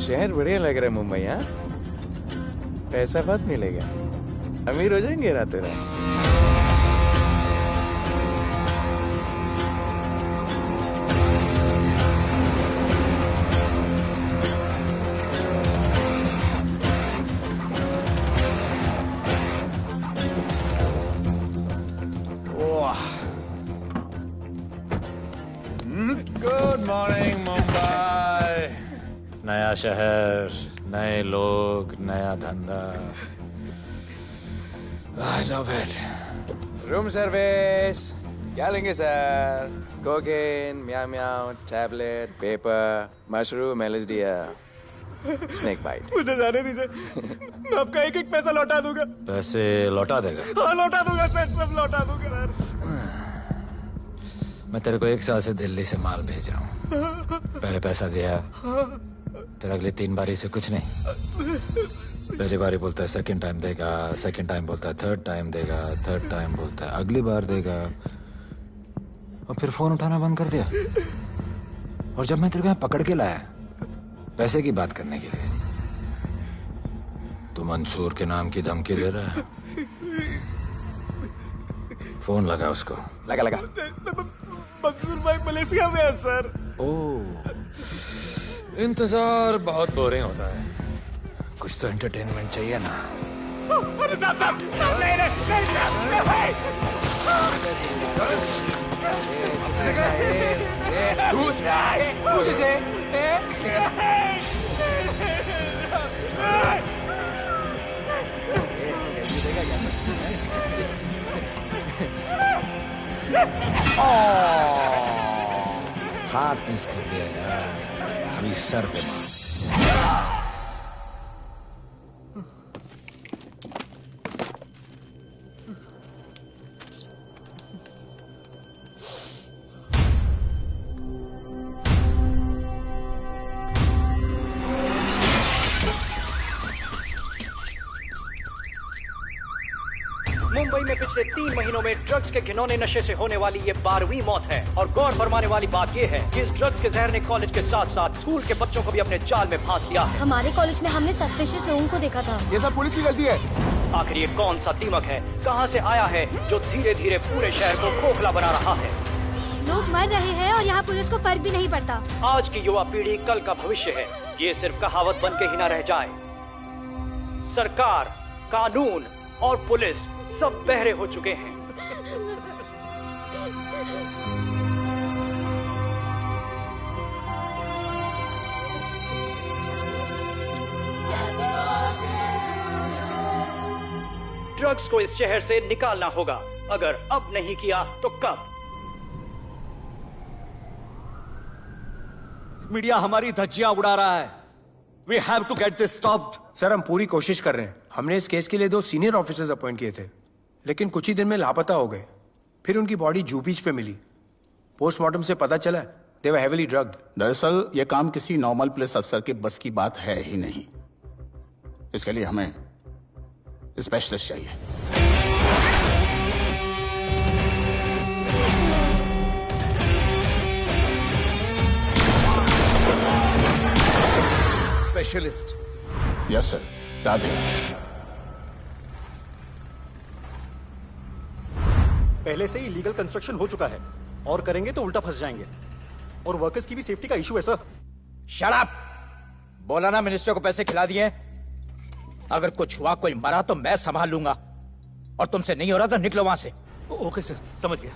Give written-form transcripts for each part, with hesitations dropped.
शहर बढ़िया लग रहा है मुंबई। हाँ, पैसा बहुत मिलेगा, अमीर हो जाएंगे रातों रात। Good morning Mumbai. नया शहर, नए लोग, नया धंधा। I love it. Room service क्या लेंगे sir? Cocaine, meow meow, tablet, paper, mushroom, LSD, snake bite. मुझे जाने दीजिए, मैं आपका एक एक पैसा लौटा दूंगा। पैसे लौटा देगा? हाँ लौटा दूंगा सर, सब लौटा दूंगा सर। मैं तेरे को 1 साल से दिल्ली से माल भेज रहा हूँ। पहले पैसा दिया, फिर अगली 3 बारी से कुछ नहीं। पहली बारी बोलता है सेकंड टाइम देगा, सेकंड टाइम बोलता है थर्ड टाइम देगा, थर्ड टाइम बोलता है अगली बार देगा, और फिर फोन उठाना बंद कर दिया। और जब मैं तेरे को यहाँ पकड़ के लाया पैसे की बात करने के लिए, तो मंसूर के नाम की धमकी दे रहा है। फोन लगा उसको। लगा लगा। मंसूर भाई मलेशिया में है सर। ओह, इंतजार बहुत बोरिंग होता है, कुछ तो एंटरटेनमेंट चाहिए ना। अरे साहब साहब साहब नहीं नहीं हाथ मिस कर दिया यार, अभी सर पे मार। मुंबई में पिछले 3 महीनों में ड्रग्स के घिनौने नशे से होने वाली ये 12वीं मौत है। और गौर फरमाने वाली बात ये है कि इस ड्रग्स के जहर ने कॉलेज के साथ साथ स्कूल के बच्चों को भी अपने जाल में फांस लिया है। हमारे कॉलेज में हमने सस्पिशियस लोगों को देखा था। ये सब पुलिस की गलती है। आखिर ये कौन सा दीमक है, कहां से आया है, जो धीरे धीरे पूरे शहर को खोखला बना रहा है? लोग मर रहे हैं और यहाँ पुलिस को फर्क भी नहीं पड़ता। आज की युवा पीढ़ी कल का भविष्य है, ये सिर्फ कहावत बन के ही ना रह जाए। सरकार, कानून और पुलिस सब बहरे हो चुके हैं। ड्रग्स को इस शहर से निकालना होगा। अगर अब नहीं किया तो कब? मीडिया हमारी धज्जियां उड़ा रहा है। We have to get this stopped. Sir हम पूरी कोशिश कर रहे हैं। हमने इस केस के लिए 2 सीनियर ऑफिसर्स अपॉइंट किए थे, लेकिन कुछ ही दिन में लापता हो गए। फिर उनकी बॉडी जू बीच पे मिली। पोस्टमार्टम से पता चला दे वर हेवीली ड्रग्ड। दरअसल यह काम किसी नॉर्मल पुलिस अफसर के बस की बात है ही नहीं। इसके लिए हमें स्पेशलिस्ट चाहिए। स्पेशलिस्ट? Yes sir. राधे। पहले से ही लीगल कंस्ट्रक्शन हो चुका है, और करेंगे तो उल्टा फंस जाएंगे। और वर्कर्स की भी सेफ्टी का इशू है सर। Shut up! बोला ना मिनिस्टर को पैसे खिला दिए। अगर कुछ हुआ, कोई मरा तो मैं संभाल लूंगा, और तुमसे नहीं हो रहा तो निकलो वहां से। ओके सर, समझ गया।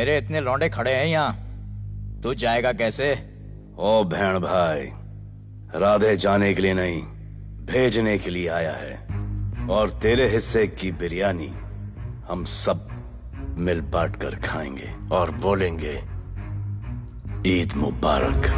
मेरे इतने लौंडे खड़े हैं यहाँ, तू जाएगा कैसे? ओ बहन भाई, राधे जाने के लिए नहीं, भेजने के लिए आया है। और तेरे हिस्से की बिरयानी हम सब मिल बांट कर खाएंगे और बोलेंगे ईद मुबारक।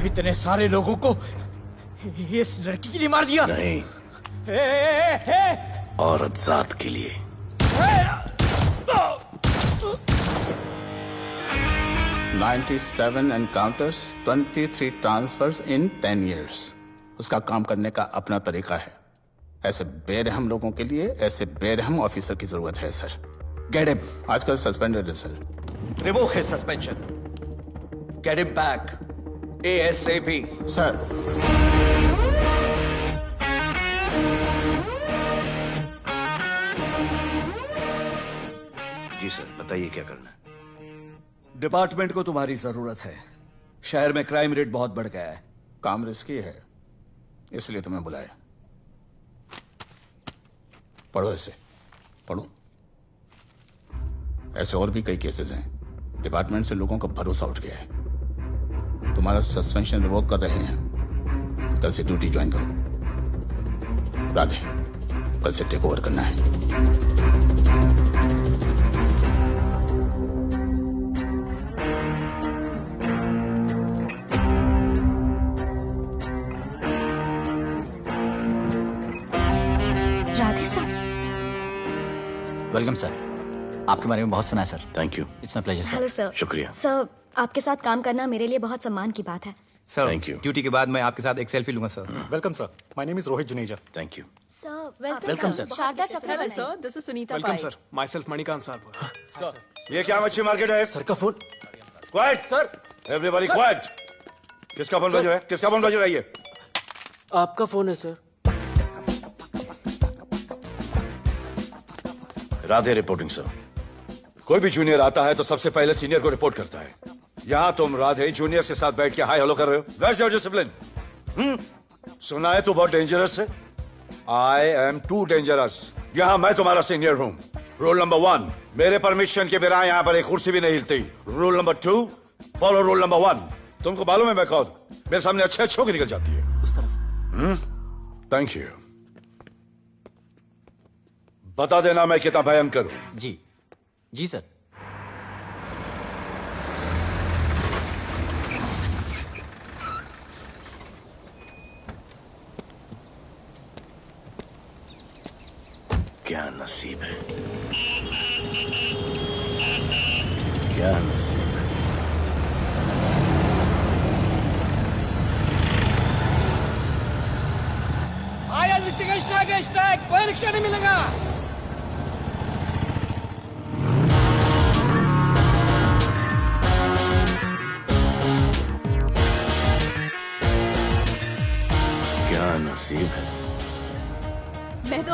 इतने सारे लोगों को इस लड़की के लिए मार दिया? नहीं, औरत जात के लिए। $97 encounters, 23 transfers in 10 years. उसका काम करने का अपना तरीका है। ऐसे बेरहम लोगों के लिए ऐसे बेरहम ऑफिसर की जरूरत है सर। Get him. आजकल सस्पेंडेड है sir. Revoke his suspension. Get him back. ASAP. Sir, जी सर, बताइए क्या करना है। डिपार्टमेंट को तुम्हारी जरूरत है। शहर में क्राइम रेट बहुत बढ़ गया है। काम रिस्की है, इसलिए तुम्हें बुलाया। पढ़ो इसे, पढ़ो। ऐसे और भी कई केसेस हैं। डिपार्टमेंट से लोगों का भरोसा उठ गया है। तुम्हारा सस्पेंशन रिवोक कर रहे हैं। कल से ड्यूटी ज्वाइन करो। राधे, कल से टेक ओवर करना है। राधे सर। Welcome sir. आपके बारे में बहुत सुना है sir. Thank you. It's my pleasure sir. Hello sir. शुक्रिया। सर, आपके साथ काम करना मेरे लिए बहुत सम्मान की बात है। Sir, Thank you. ड्यूटी के बाद मैं आपके साथ एक सेल्फी लूंगा sir. Welcome sir, my name is Rohit Juneja. Thank you. Sir, welcome sir. Sharada Chakraborty. Sir, this is Sunita welcome Pai. Sir, myself Manikant साहब। ये क्या मच्छी मार्केट है? सर का phone. Quiet sir, everybody quiet. किसका फोन बज रहा है? किसका फोन बज रहा है? ये आपका फोन है सर। Radhe reporting sir. कोई भी जूनियर आता है तो सबसे पहले सीनियर को रिपोर्ट करता है। यहाँ तुम राधे जूनियर्स के साथ बैठ के हाय हेलो कर रहे हो। Where's your discipline? सुना है तू बहुत डेंजरस है। I am too dangerous. यहाँ मैं तुम्हारा सीनियर हूँ। रूल नंबर 1, मेरे परमिशन के बिना यहाँ पर एक कुर्सी भी नहीं हिलती। Rule number 2, follow rule number 1। तुमको मालूम है मैं कौन? मेरे सामने अच्छे अच्छों की निकल जाती है। उस तरफ। Thank you. बता देना मैं कितना भयंकर हूं। जी जी सर। क्या नसीब है, क्या नसीब है। आया रिक्शा कोई रिक्शा नहीं मिलेगा। क्या नसीब है,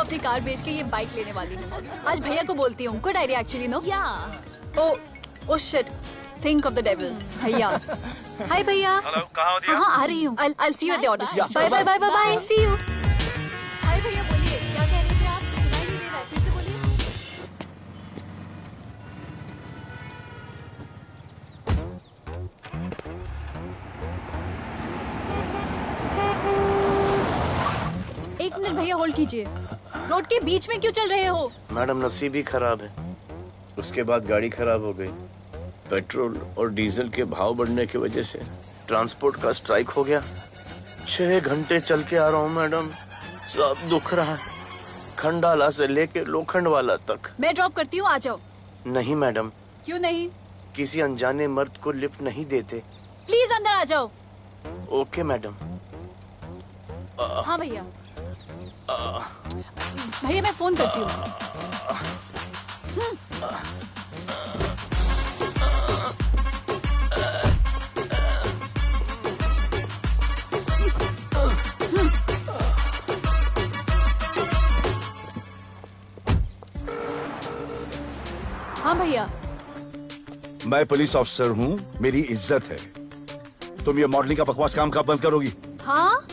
अपनी कार बेच के ये बाइक लेने वाली हूँ। आज भैया को बोलती हूँ। Good idea actually no. Oh shit, think of the devil. भैया हाय भैया। हेलो, कहाँ हो दिया? हाँ आ रही हूँ। I'll see you at the audition. Bye bye bye bye bye, see you। Hi भैया बोलिए, क्या कह रहे थे आप? सुनाई नहीं दे रहा है, फिर से बोलिए। एक मिनट भैया होल्ड कीजिए। रोड के बीच में क्यों चल रहे हो? मैडम नसीब ही खराब है, उसके बाद गाड़ी खराब हो गई। पेट्रोल और डीजल के भाव बढ़ने की वजह से ट्रांसपोर्ट का स्ट्राइक हो गया। 6 घंटे चल के आ रहा हूँ मैडम, सब दुख रहा है, खंडाला से लेके लोखंडवाला तक। मैं ड्रॉप करती हूँ, आ जाओ। नहीं मैडम। क्यों नहीं? किसी अनजाने मर्द को लिफ्ट नहीं देते। प्लीज अंदर आ जाओ। Okay madam. हाँ भैया। भैया मैं फोन करती हूँ। हाँ भैया। मैं पुलिस ऑफिसर हूँ, मेरी इज्जत है। तुम ये मॉडलिंग का बकवास काम कब बंद करोगी? हाँ?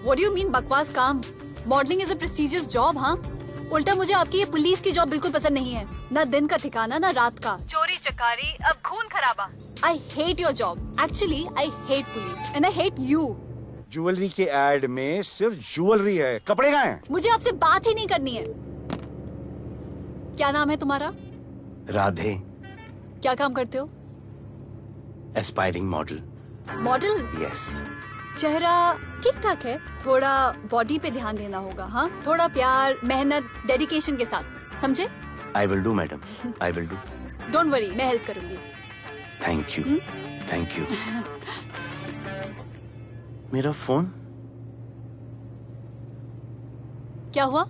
What do you mean बकवास काम? Modelling is a prestigious job. हाँ, उल्टा मुझे आपकी ये पुलिस की जॉब बिल्कुल पसंद नहीं है। ना दिन का ठिकाना, ना रात का। चोरी चकारी, अब खून खराबा। I hate your job. Actually, I hate police and I hate you. Jewellery के एड में सिर्फ ज्वेलरी है, कपड़े कहाँ हैं? मुझे आपसे बात ही नहीं करनी है। क्या नाम है तुम्हारा? राधे। क्या काम करते हो? Aspiring model. मॉडल? यस। चेहरा ठीक ठाक है, थोड़ा बॉडी पे ध्यान देना होगा। हाँ, थोड़ा प्यार, मेहनत, डेडिकेशन के साथ, समझे? I will do madam, I will do. Don't worry, मैं हेल्प करूंगी। Thank you, thank you. मेरा फोन? क्या हुआ?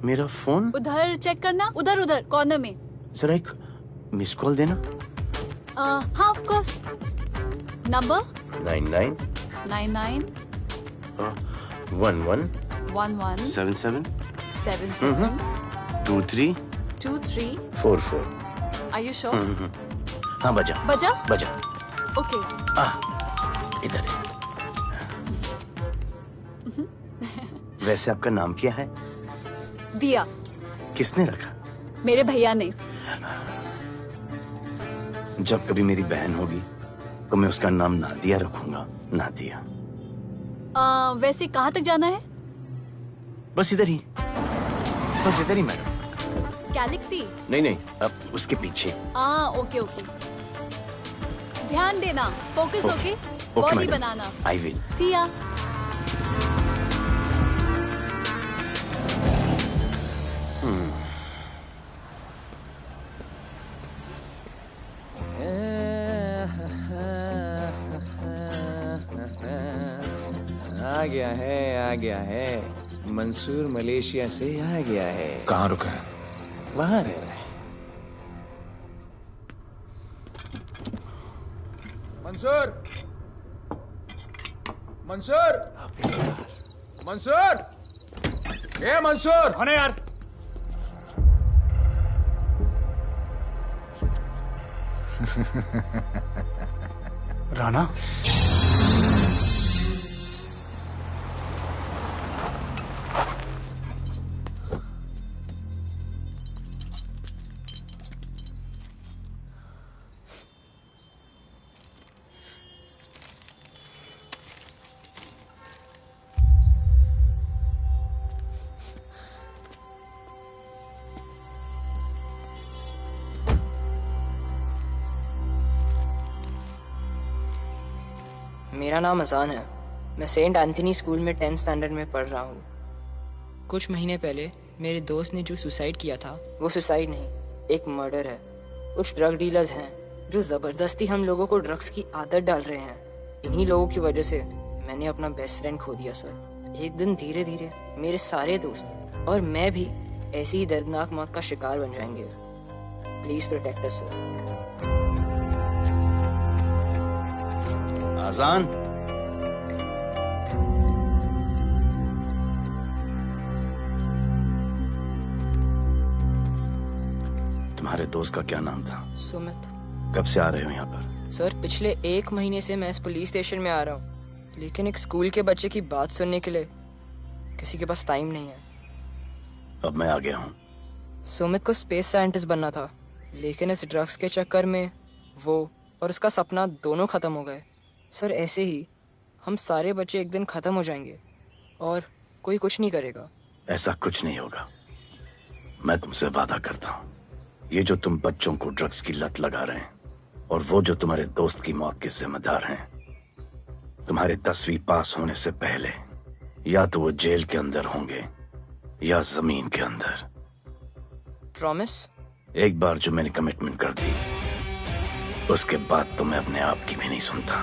मेरा फोन? उधर चेक करना, उधर उधर कॉर्नर में। जरा एक मिस कॉल देना। हाँ of course. Number 99 99 11 11 77 77 23 23 44। Are you sure? हाँ बजा बजा? बजा। ओके। इधर है। वैसे आपका नाम क्या है? दिया। किसने रखा? मेरे भैया ने। जब कभी मेरी बहन होगी तो मैं उसका नाम नादिया रखूंगा। नादिया। वैसे कहाँ तक जाना है? बस इधर ही, बस इधर ही मैडम। गैलेक्सी? नहीं नहीं, अब उसके पीछे। Okay okay. ध्यान देना, फोकस ओके। बॉडी बनाना। I will. See ya. आ गया है। मंसूर मलेशिया से आ गया है। कहाँ रुका है? वहां रह रहा है। मंसूर, मंसूर, मंसूर, ये मंसूर। कौन है यार? राणा। मेरा नाम अजान है। मैं सेंट एंथनी स्कूल में 10th स्टैंडर्ड में पढ़ रहा हूँ। कुछ महीने पहले मेरे दोस्त ने जो सुसाइड किया था, वो सुसाइड नहीं, एक मर्डर है। कुछ ड्रग डीलर्स हैं जो ज़बरदस्ती हम लोगों को ड्रग्स की आदत डाल रहे हैं। इन्हीं लोगों की वजह से मैंने अपना बेस्ट फ्रेंड खो दिया सर। एक दिन धीरे धीरे मेरे सारे दोस्त और मैं भी ऐसी ही दर्दनाक मौत का शिकार बन जाएंगे। Please protect us sir. Azaan. तुम्हारे दोस्त का क्या नाम था? सुमित। कब से आ रहे हो यहाँ पर? सर पिछले 1 महीने से मैं इस पुलिस स्टेशन में आ रहा हूँ, लेकिन एक स्कूल के बच्चे की बात सुनने के लिए किसी के पास टाइम नहीं है। अब मैं आ गया हूँ। सुमित को स्पेस साइंटिस्ट बनना था, लेकिन इस ड्रग्स के चक्कर में वो और उसका सपना दोनों खत्म हो गए। सर ऐसे ही हम सारे बच्चे एक दिन खत्म हो जाएंगे और कोई कुछ नहीं करेगा। ऐसा कुछ नहीं होगा, मैं तुमसे वादा करता हूँ। ये जो तुम बच्चों को ड्रग्स की लत लगा रहे हैं और वो जो तुम्हारे दोस्त की मौत के जिम्मेदार हैं, तुम्हारे 10वीं पास होने से पहले या तो वो जेल के अंदर होंगे या जमीन के अंदर। प्रॉमिस? एक बार जो मैंने कमिटमेंट कर दी, उसके बाद तो मैं अपने आप की भी नहीं सुनता।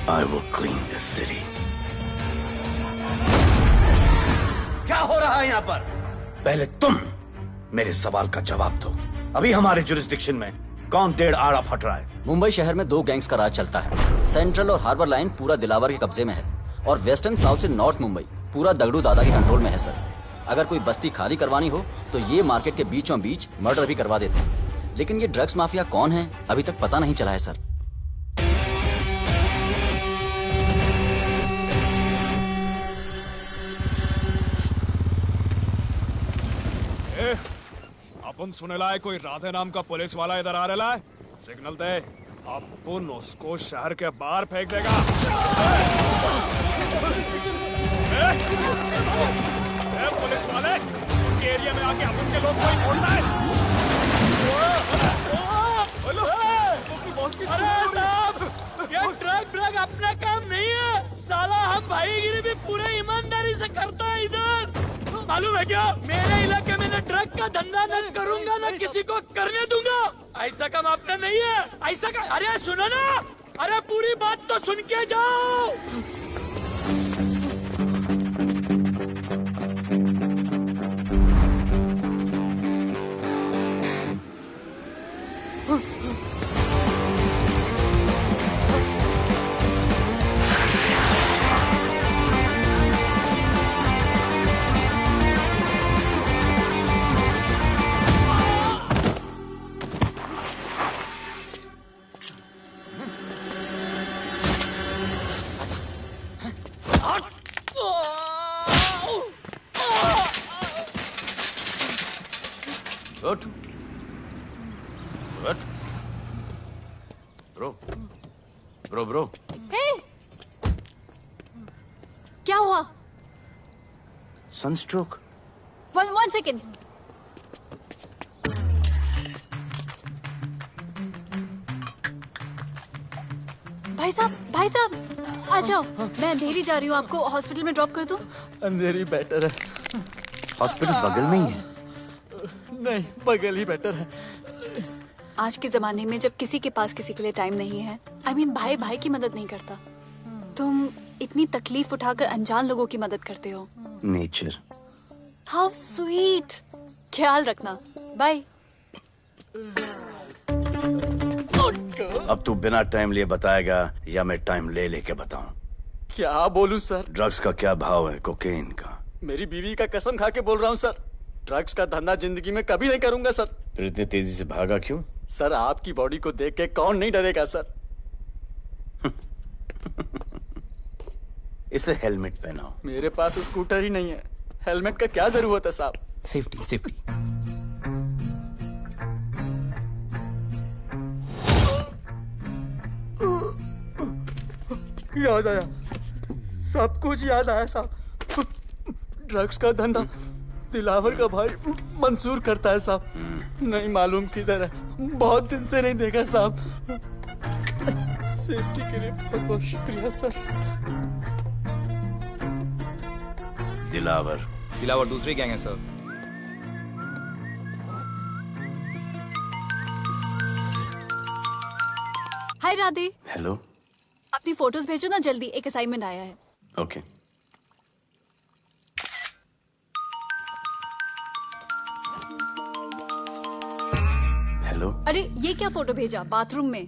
I will clean this city. क्या हो रहा है यहाँ पर? पहले तुम मेरे सवाल का जवाब दो। अभी हमारे जुरिस्डिक्शन में कौन डेढ़ आड़ा फट रहा है? मुंबई शहर में 2 गैंग्स का राज चलता है। सेंट्रल और हार्बर लाइन पूरा दिलावर के कब्जे में है और वेस्टर्न साउथ से नॉर्थ मुंबई पूरा दगड़ू दादा के कंट्रोल में है सर। अगर कोई बस्ती खाली करवानी हो तो ये मार्केट के बीचों बीच मर्डर भी करवा देते हैं। लेकिन ये ड्रग्स माफिया कौन है अभी तक पता नहीं चला है सर। अपन सुनेला है कोई राधे नाम का पुलिस वाला इधर आ रहा है। सिग्नल दे, अपन उसको शहर के बाहर फेंक देगा। पुलिस वाले उनके एरिया में आके अपन के लोग कोई बोलना है। अरे साहब, ये ड्रग अपना काम नहीं है साला। हम भाईगिरी भी पूरे ईमानदारी से करता है इधर। मालूम है क्या, मेरे इलाके में न ड्रग का धंधा न करूंगा न किसी को करने दूंगा। ऐसा काम अपना नहीं है। ऐसा का, अरे सुनो ना, अरे पूरी बात तो सुन के जाओ। Good. Good. Bro. Hey! क्या हुआ? Sunstroke. One second. भाई साहब, आ जाओ। मैं अंधेरी जा रही हूँ, आपको हॉस्पिटल में ड्रॉप कर दूँ? अंधेरी बेटर है। हॉस्पिटल बगल में ही है। नहीं, बगल ही बेटर है। आज के जमाने में जब किसी के पास किसी के लिए टाइम नहीं है, भाई की मदद नहीं करता, तुम इतनी तकलीफ उठाकर अनजान लोगों की मदद करते हो। नेचर। How sweet. ख्याल रखना। बाय। अब तू बिना टाइम लिए बताएगा या मैं टाइम ले लेके बताऊं? क्या बोलूं सर? ड्रग्स का क्या भाव है कोकेन का? मेरी बीवी का कसम खा के बोल रहा हूँ सर, ड्रग्स का धंधा जिंदगी में कभी नहीं करूंगा सर। फिर इतनी तेजी से भागा क्यों? सर आपकी बॉडी को देख के कौन नहीं डरेगा सर। इसे हेलमेट पहनाओ। मेरे पास स्कूटर ही नहीं है, हेलमेट का क्या जरूरत है साहब? सेफ्टी। याद आया, सब कुछ याद आया साहब। ड्रग्स का धंधा दिलावर का भाई मंसूर करता है साहब। नहीं मालूम किधर है, बहुत दिन से नहीं देखा साहब। सेफ्टी के लिए बहुत बहुत शुक्रिया सर। दिलावर दूसरी गैंग है सर। हाय राधे। हेलो। अपनी फोटोज भेजो ना जल्दी, एक असाइनमेंट आया है। ओके। हेलो। अरे ये क्या फोटो भेजा बाथरूम में?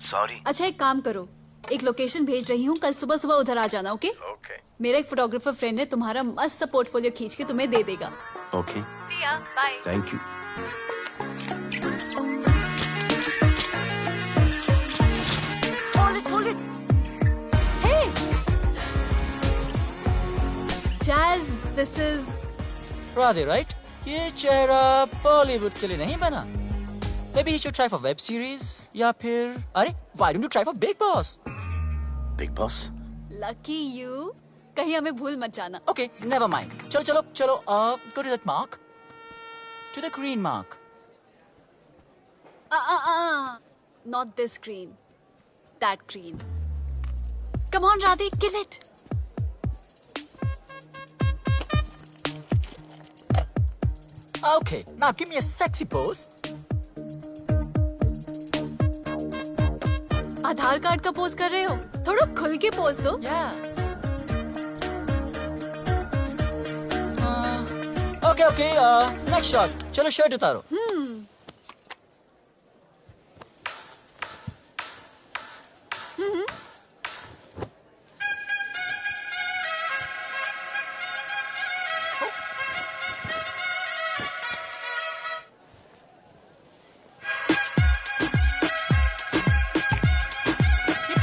सॉरी। अच्छा एक काम करो, एक लोकेशन भेज रही हूँ, कल सुबह सुबह उधर आ जाना। ओके? मेरा एक फोटोग्राफर फ्रेंड है, तुम्हारा मस्त सा पोर्टफोलियो खींच के तुम्हें दे देगा। Okay. Bye. Thank you. This is Radhe, right? ये चेहरा बॉलीवुड के लिए नहीं बना। Maybe you should try for web series या फिर अरे why don't you try for Big Boss? Big Boss? Lucky you, कहीं हमें भूल मत जाना। Okay, never mind. चलो चलो चलो, go to that mark, to the green mark. Not this green, that green. Come on, Radhe, kill it. Okay, now give me a sexy pose. Aadhaar card का pose कर रहे हो? थोड़ा खुल के पोज दो। Okay, next shot. चलो shirt उतारो।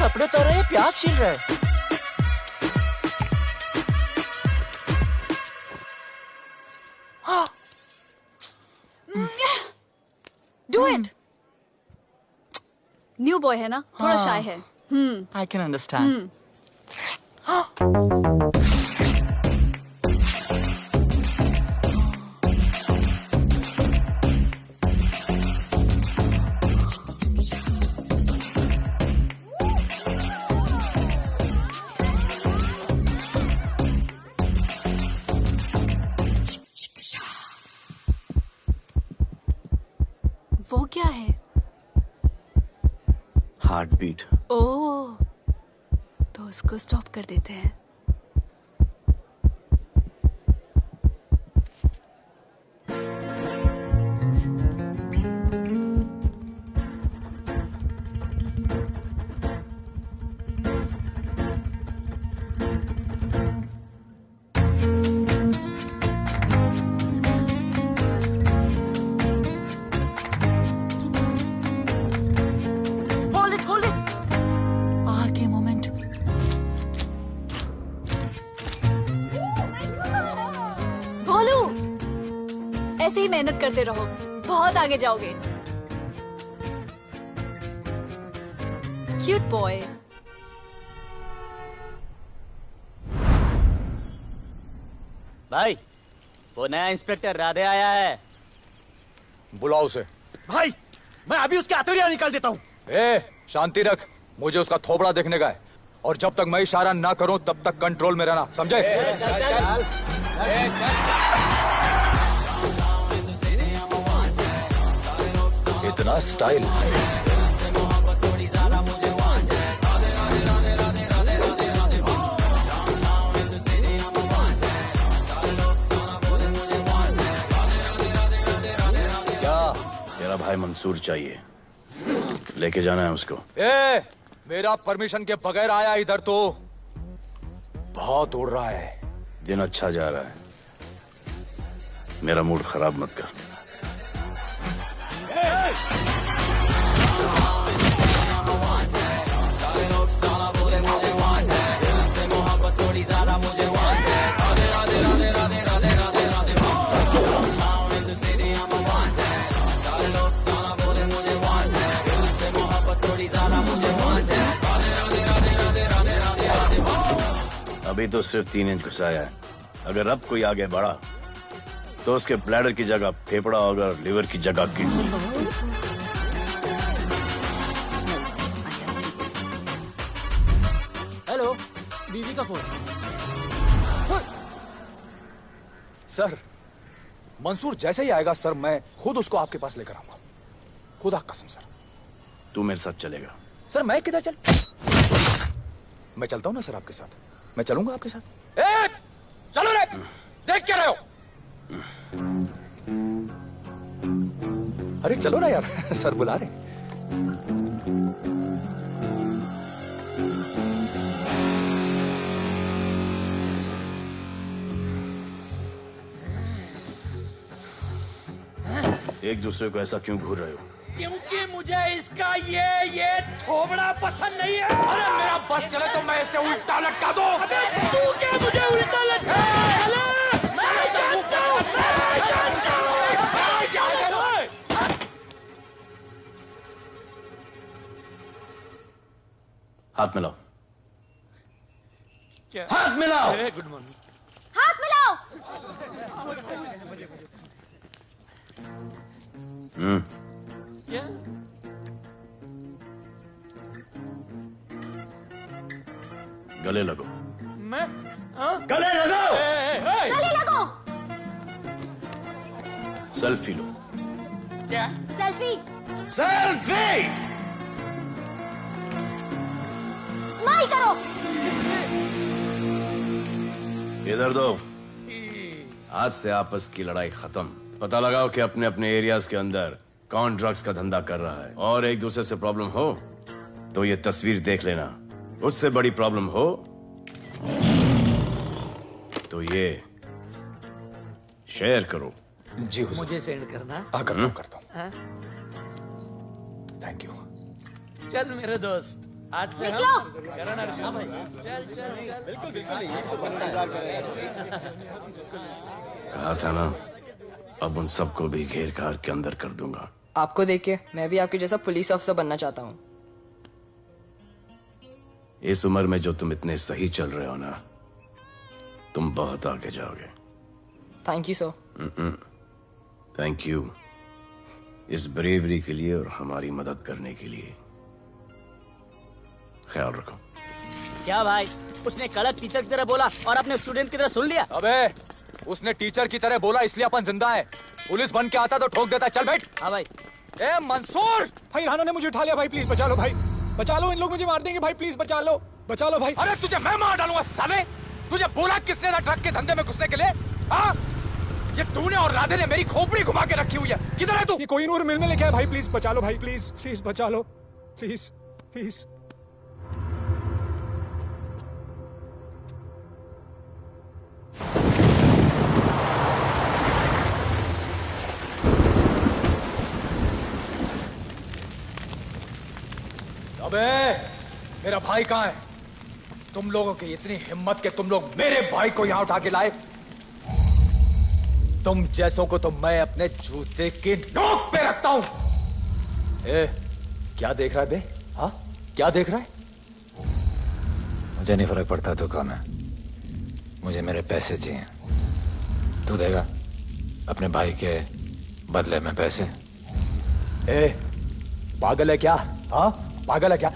कपड़े उतार रहे हैं, प्याज छील रहे हैं। Do it. न्यू बॉय है ना, थोड़ा शाय है। I can understand. वो क्या है? Heart beat. ओह, तो उसको स्टॉप कर देते हैं। ऐसे ही मेहनत करते रहो, बहुत आगे जाओगे। Cute boy. भाई, वो नया इंस्पेक्टर राधे आया है। बुलाओ उसे। भाई, मैं अभी उसकी हथेलियां निकाल देता हूँ। शांति रख, मुझे उसका थोबड़ा देखने का है, और जब तक मैं इशारा ना करूं तब तक कंट्रोल में रहना, समझे? इतना स्टाइल। मेरा भाई मंसूर चाहिए, लेके जाना है उसको। मेरा परमिशन के बगैर आया इधर तो बहुत उड़ रहा है। दिन अच्छा जा रहा है, मेरा मूड खराब मत कर। अभी तो सिर्फ 3 इंच घुसाया है, अगर अब कोई आगे बढ़ा तो उसके ब्लैडर की जगह फेफड़ा होगा और लिवर की जगह किडनी। हेलो, बीवी का फोन। सर, मंसूर जैसे ही आएगा सर, मैं खुद उसको आपके पास लेकर आऊंगा, खुदा कसम सर। तू मेरे साथ चलेगा? सर मैं किधर चल? मैं चलता हूं ना सर आपके साथ, मैं चलूंगा आपके साथ। चलो रे, देख क्या रहे हो? अरे चलो ना यार, सर बुला रहे। एक दूसरे को ऐसा क्यों घूर रहे हो? क्योंकि मुझे इसका ये थोबड़ा पसंद नहीं है। अरे मेरा बस चले तो मैं इसे उल्टा लटका दूं। अबे तू क्या मुझे उल्टा लटका? हाथ मिलाओ। क्या? हाथ मिलाओ। Good morning. हाथ मिलाओ। क्या? गले लगो। मैं हाँ? गले लगो। गले लगो। सेल्फी लो। क्या? सेल्फी। सेल्फी। स्माइल करो। इधर दो। आज से आपस की लड़ाई खत्म। पता लगाओ कि अपने अपने एरियाज के अंदर कौन ड्रग्स का धंधा कर रहा है, और एक दूसरे से प्रॉब्लम हो तो ये तस्वीर देख लेना। उससे बड़ी प्रॉब्लम हो तो ये शेयर करो। जी हुजूर। मुझे सेंड करना। करता हूँ। हाँ? Thank you. चल मेरे दोस्त, आज से निकलो। हम करण अर्जुन भाई। चल चल चल। बिल्कुल बिल्कुल। कहा था ना, अब उन सबको भी घेर घार के अंदर कर दूंगा। आपको देख के मैं भी आपके जैसा पुलिस ऑफिसर बनना चाहता हूँ। इस उम्र में जो तुम इतने सही चल रहे हो ना, तुम बहुत आगे जाओगे। Thank you sir. Thank you इस ब्रेवरी के लिए और हमारी मदद करने के लिए। ख्याल रखो। क्या भाई, उसने कड़क टीचर की तरह बोला और अपने स्टूडेंट की तरह सुन लिया? अबे उसने टीचर की तरह बोला इसलिए अपन जिंदा है। पुलिस बन के आता तो ठोक देता। चल बैठ। हाँ भाई। ए मंसूर, भाई राना ने मुझे उठा लिया। भाई प्लीज बचा लो। भाई बचा लो, इन लोग मुझे मार देंगे। भाई प्लीज बचा लो, बचा लो भाई। अरे तुझे मैं मार डालूंगा साले। तुझे बोला किसने था ट्रक के धंधे में घुसने के लिए? हाँ, ये तूने और राधे ने मेरी खोपड़ी घुमा के रखी हुई है। किधर है तू? ये कोई नूर मिल में लेके आया। भाई प्लीज बचा लो। भाई प्लीज प्लीज बचा लो, प्लीज प्लीज। अबे मेरा भाई कहाँ है? तुम लोगों की इतनी हिम्मत कि तुम लोग मेरे भाई को यहाँ उठा के लाए। तुम जैसों को तो मैं अपने जूते की नोक पे रखता हूं। ए, क्या देख रहा है बे? हाँ, क्या देख रहा है? मुझे नहीं फर्क पड़ता तू कौन है। मुझे मेरे पैसे चाहिए। तू देगा अपने भाई के बदले में पैसे? ए, पागल है क्या? हाँ, पागल है क्या?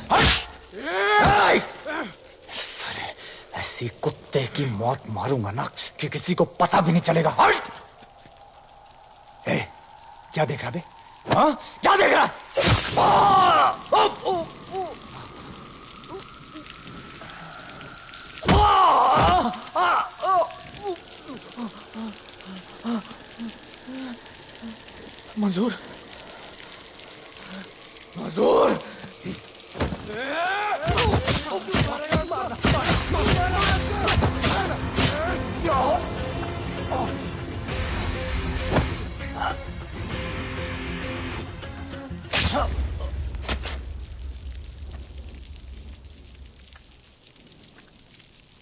साले, ऐसी कुत्ते की मौत मारूंगा ना कि किसी को पता भी नहीं चलेगा। ए, क्या देख रहा बे? हाँ, क्या देख रहा? मंजूर, मंजूर।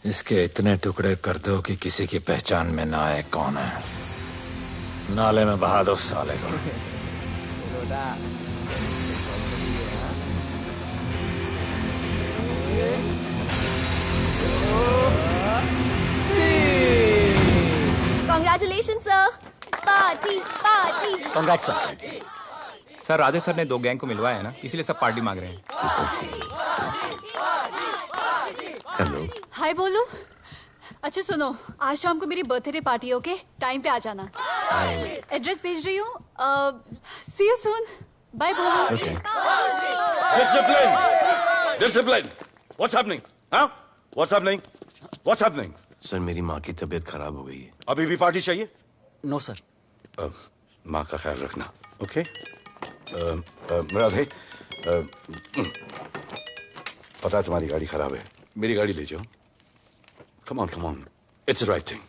इसके इतने टुकड़े कर दो कि किसी की पहचान में ना आए कौन है। नाले में बहा दो साले को। Congratulations, sir. Party party. Congrats sir. Sir Radhe sir ने 2 गैंग को मिलवाया है ना, इसीलिए सब पार्टी मांग रहे हैं। हेलो। हाय बोलू। अच्छा सुनो, आज शाम को मेरी बर्थडे पार्टी, ओके? टाइम पे आ जाना। एड्रेस भेज रही हूँ। सी यू सून। बाय बोलू। Okay. Discipline! Discipline! What's happening? Huh? What's happening? What's happening? Sir मेरी माँ की तबीयत खराब हो गई है। अभी भी पार्टी चाहिए? No sir. माँ का ख्याल रखना, ओके? राधे, पता है तुम्हारी गाड़ी खराब है, मेरी गाड़ी ले जाओ। Come on, it's the right thing.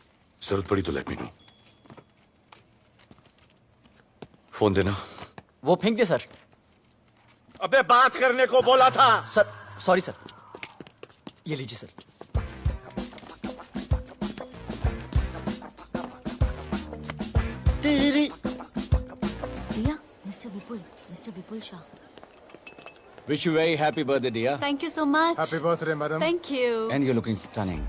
जरूरत पड़ी तो लेट मी नो। फोन देना। वो फेंक दे सर। अबे बात करने को बोला था। Sir sorry sir. ये लीजिए सर। तेरी भैया, mister Vipul Shah. Wish you very happy birthday, dear. Thank you so much. Happy birthday, madam. Thank you. And you're looking stunning.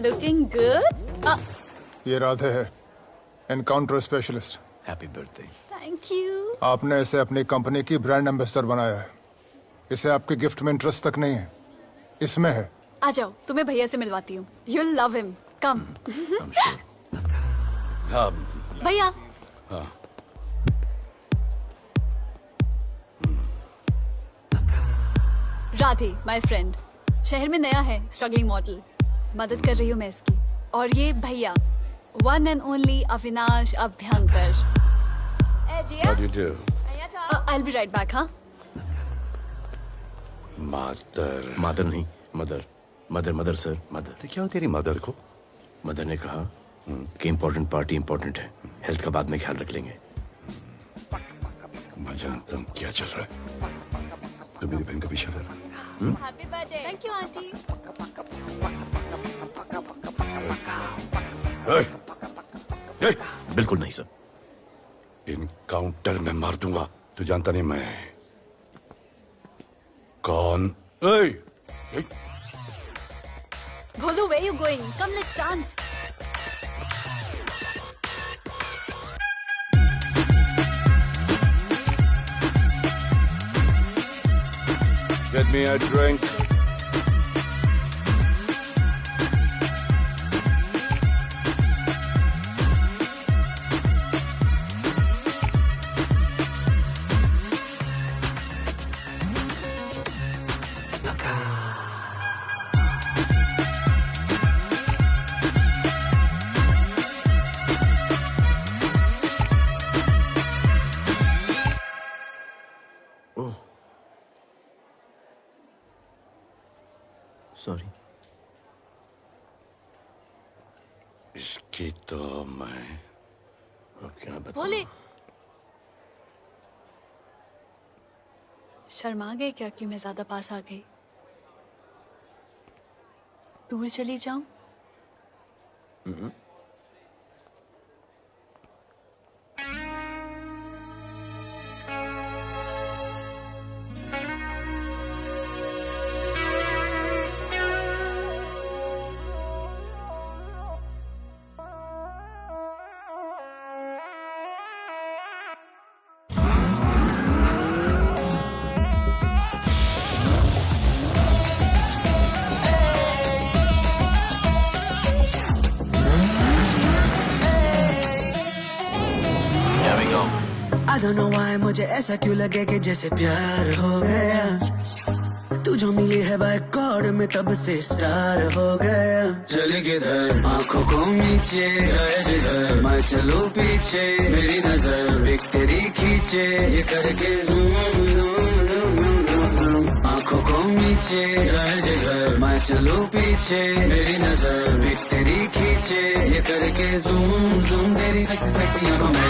Looking good. ये राधे है, encounter specialist. Happy birthday. Thank you. आपने इसे अपनी company की brand ambassador बनाया है। इसे आपके गिफ्ट में इंटरेस्ट तक नहीं है, इसमें है। आ जाओ, तुम्हें भैया से मिलवाती हूँ। You'll love him. Come. भैया। Radhe, my friend. शहर में नया है, स्ट्रगलिंग मॉडल। मदद कर रही हूँ मैं इसकी। और ये भैया, one and only Avinash Abhyankar. How do you do? I'll be right back, हाँ? मदर नहीं, मदर सर, मदर। तो क्या हो तेरी मदर को? मदर ने कहा कि इम्पोर्टेंट पार्टी इम्पोर्टेंट है, हेल्थ का बाद में ख्याल रख लेंगे। मैं जानता हूँ क्या चल रहा है। तो मेरी बहन का पीछा कर। Happy birthday. Thank you, auntie. बिल्कुल नहीं सर। इनकाउंटर में मार दूंगा। तू जानता नहीं मैं कौन? Bholu, where you going? Come, let's dance. Get me a drink. Sorry. इसकी तो मैं अब क्या बताऊं? भोले, शर्मा गए क्या कि मैं ज्यादा पास आ गई? दूर चली जाऊं? I don't know why मुझे ऐसा क्यों लगे कि जैसे प्यार हो गया। तू जो मिली है बाय गॉड में तब से स्टार हो गया। चले किधर आंखों को नीचे गए जिधर मैं चलूं पीछे मेरी नजर एक तेरी खींचे ये करके zoom zoom zoom zoom zoom आंखों को नीचे गए जिधर मैं चलूं पीछे मेरी नजर एक तेरी खींचे ये करके ज़ूम ज़ूम तेरी सेक्सी सेक्सी आंखों में।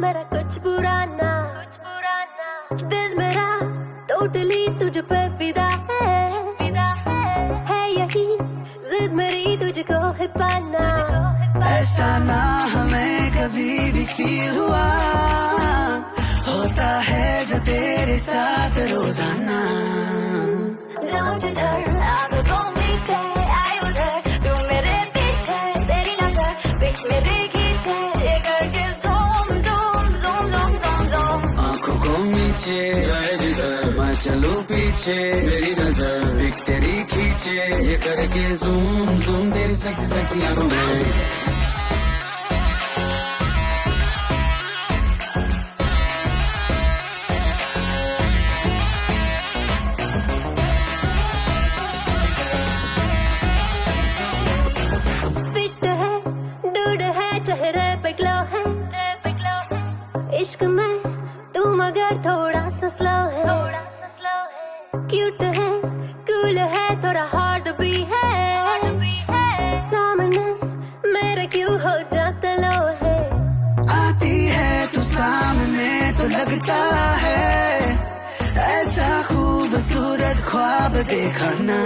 मेरा कुछ बुरा ना दिल मेरा टोटली तुझ पे फिदा है यही जिद मेरी तुझको है पाना। ऐसा ना हमें कभी भी फील हुआ होता है जो तेरे साथ रोजाना। जाऊं जिधर आंखों मीठे आए उधर तू मेरे पीछे तेरी नजर पिक मेरी खींचे ये करके नीचे जाए जिधर मैं चलूं पीछे मेरी नजर एक तेरी खींचे ये करके ज़ूम ज़ूम तेरी सेक्सी सेक्सी आंखों में। फिट है डूड है चेहरे पे ग्लो है इश्क में तू मगर थोड़ा सा स्लो है, क्यूट है, कूल है, थोड़ा हार्ड भी है, सामने मेरे क्यों हो जाता लो है। आती है तू सामने तो लगता है ऐसा खूबसूरत ख्वाब देखा ना।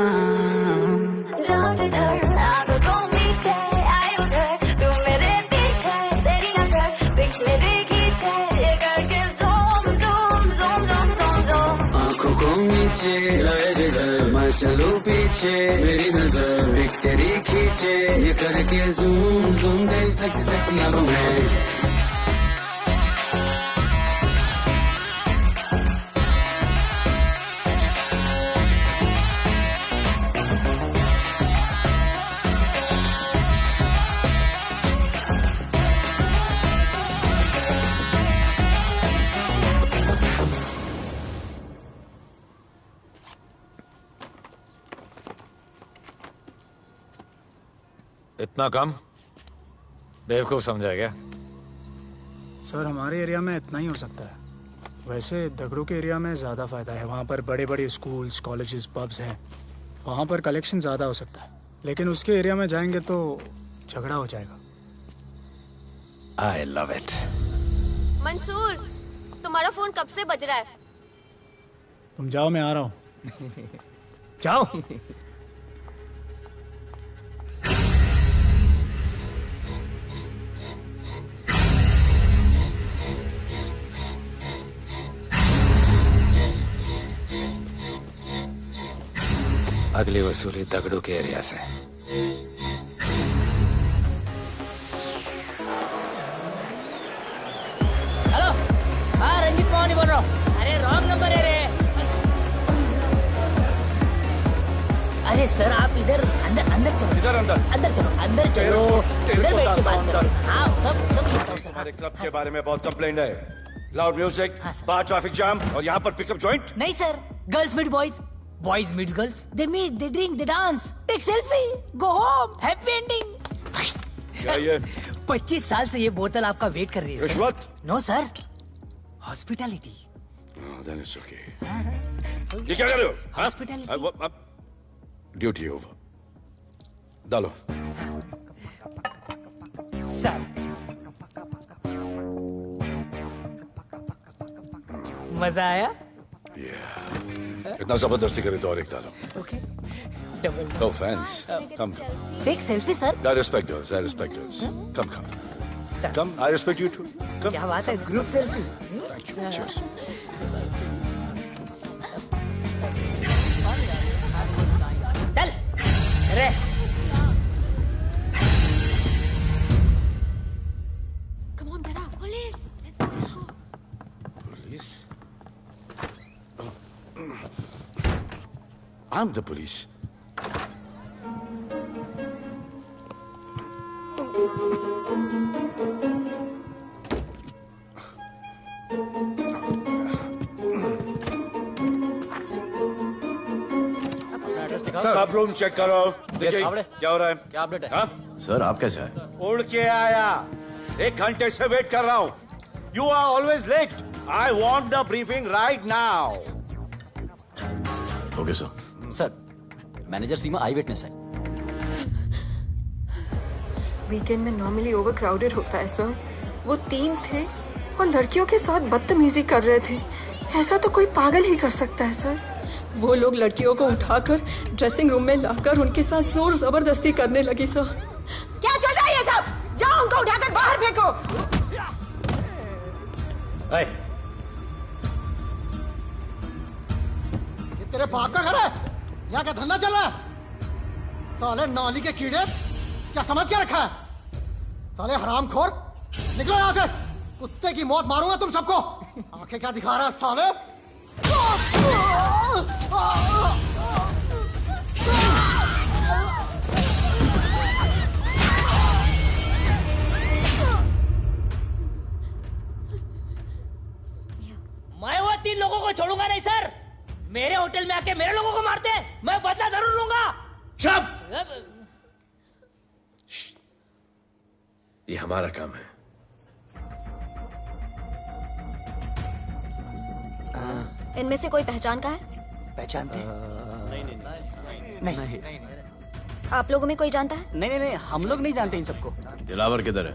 जाऊं जिधर आंखों को मीचे आए उधर, तू मेरे पीछे तेरी नजर पिक मेरी खींचे, ये करके zoom zoom zoom zoom zoom zoom. आंखों को नीचे लाए जिधर मैं चलूं पीछे, मेरी नजर पिक तेरी खींचे, ये करके ज़ूम ज़ूम तेरी सेक्सी सेक्सी आंखों में। इतना कम बेवकूफ समझा क्या? सर हमारे एरिया में इतना ही हो सकता है, वैसे दगड़ू के एरिया में ज़्यादा फ़ायदा है। वहाँ पर बड़े बड़े स्कूल्स, कॉलेजेस, पब्स हैं, वहाँ पर कलेक्शन ज़्यादा हो सकता है। लेकिन उसके एरिया में जाएंगे तो झगड़ा हो जाएगा। आई लव इट। मंसूर, तुम्हारा फोन कब से बज रहा है? तुम जाओ, मैं आ रहा हूँ। जाओ। अगली वसूली दगड़ू के एरिया से। हेलो, हाँ रंजीत मोहन बोल रहा हूँ। अरे रॉन्ग नंबर है रे। अरे सर आप इधर अंदर अंदर चलो। इधर अंदर चलो, अंदर चलो, इधर बैठ के बात करो। हाँ सब हमारे क्लब के बारे में बहुत कंप्लेंट है। लाउड म्यूजिक, बाहर ट्रैफिक जाम और यहाँ पर पिकअप जॉइंट। नहीं sir, girls meet boys, boys meet girls, they meet, they drink, they dance, take selfie, go home, happy ending. क्या ये? 25 साल से ये बोतल आपका वेट कर रही है। रिश्वत? No sir, hospitality. ये क्या कर रहे हो? हॉस्पिटैलिटी। Duty over. डालो। सर मजा आया? इतना जबरदस्ती करे तो और एक डालो। ओके। No offense. Come. Take selfie sir. I respect girls. I respect girls. Come. Come. I respect you too. Come. क्या बात है, group selfie. Thank you. Cheers. चल रे। Come on, get up, police. Police? I'm the police. सब room check करो। देखिए क्या हो रहा है। क्या अपडेट है? हाँ? सर आप कैसे आए? उड़ के आया, 1 घंटे से वेट कर रहा हूँ। You are always late. I want the briefing right now. Okay sir. Sir, manager Seema eye witness है। वीकेंड में नॉर्मली ओवर क्राउडेड होता है सर। वो 3 थे और लड़कियों के साथ बदतमीजी कर रहे थे। ऐसा तो कोई पागल ही कर सकता है सर। वो लोग लड़कियों को उठाकर ड्रेसिंग रूम में लाकर उनके साथ जोर जबरदस्ती करने लगी सर। क्या चल रहा है ये सब? जाओ उनको उठाकर बाहर फेंको। ये तेरे बाप का घर है? यहाँ क्या धंधा चल रहा है? साले नौली के कीड़े, क्या समझ के रखा है? साले हरामखोर, निकलो यहाँ से। कुत्ते की मौत मारूंगा तुम सबको। आंखें क्या दिखा रहा है साले? मैं वो 3 लोगों को छोड़ूंगा नहीं सर। मेरे होटल में आके मेरे लोगों को मारते हैं, मैं बदला जरूर लूंगा। चुप! ये हमारा काम है। इनमें से कोई पहचान का है? पहचानते हैं? नहीं। आप लोगों में कोई जानता है? नहीं, हम लोग नहीं जानते इन सबको। दिलावर किधर है?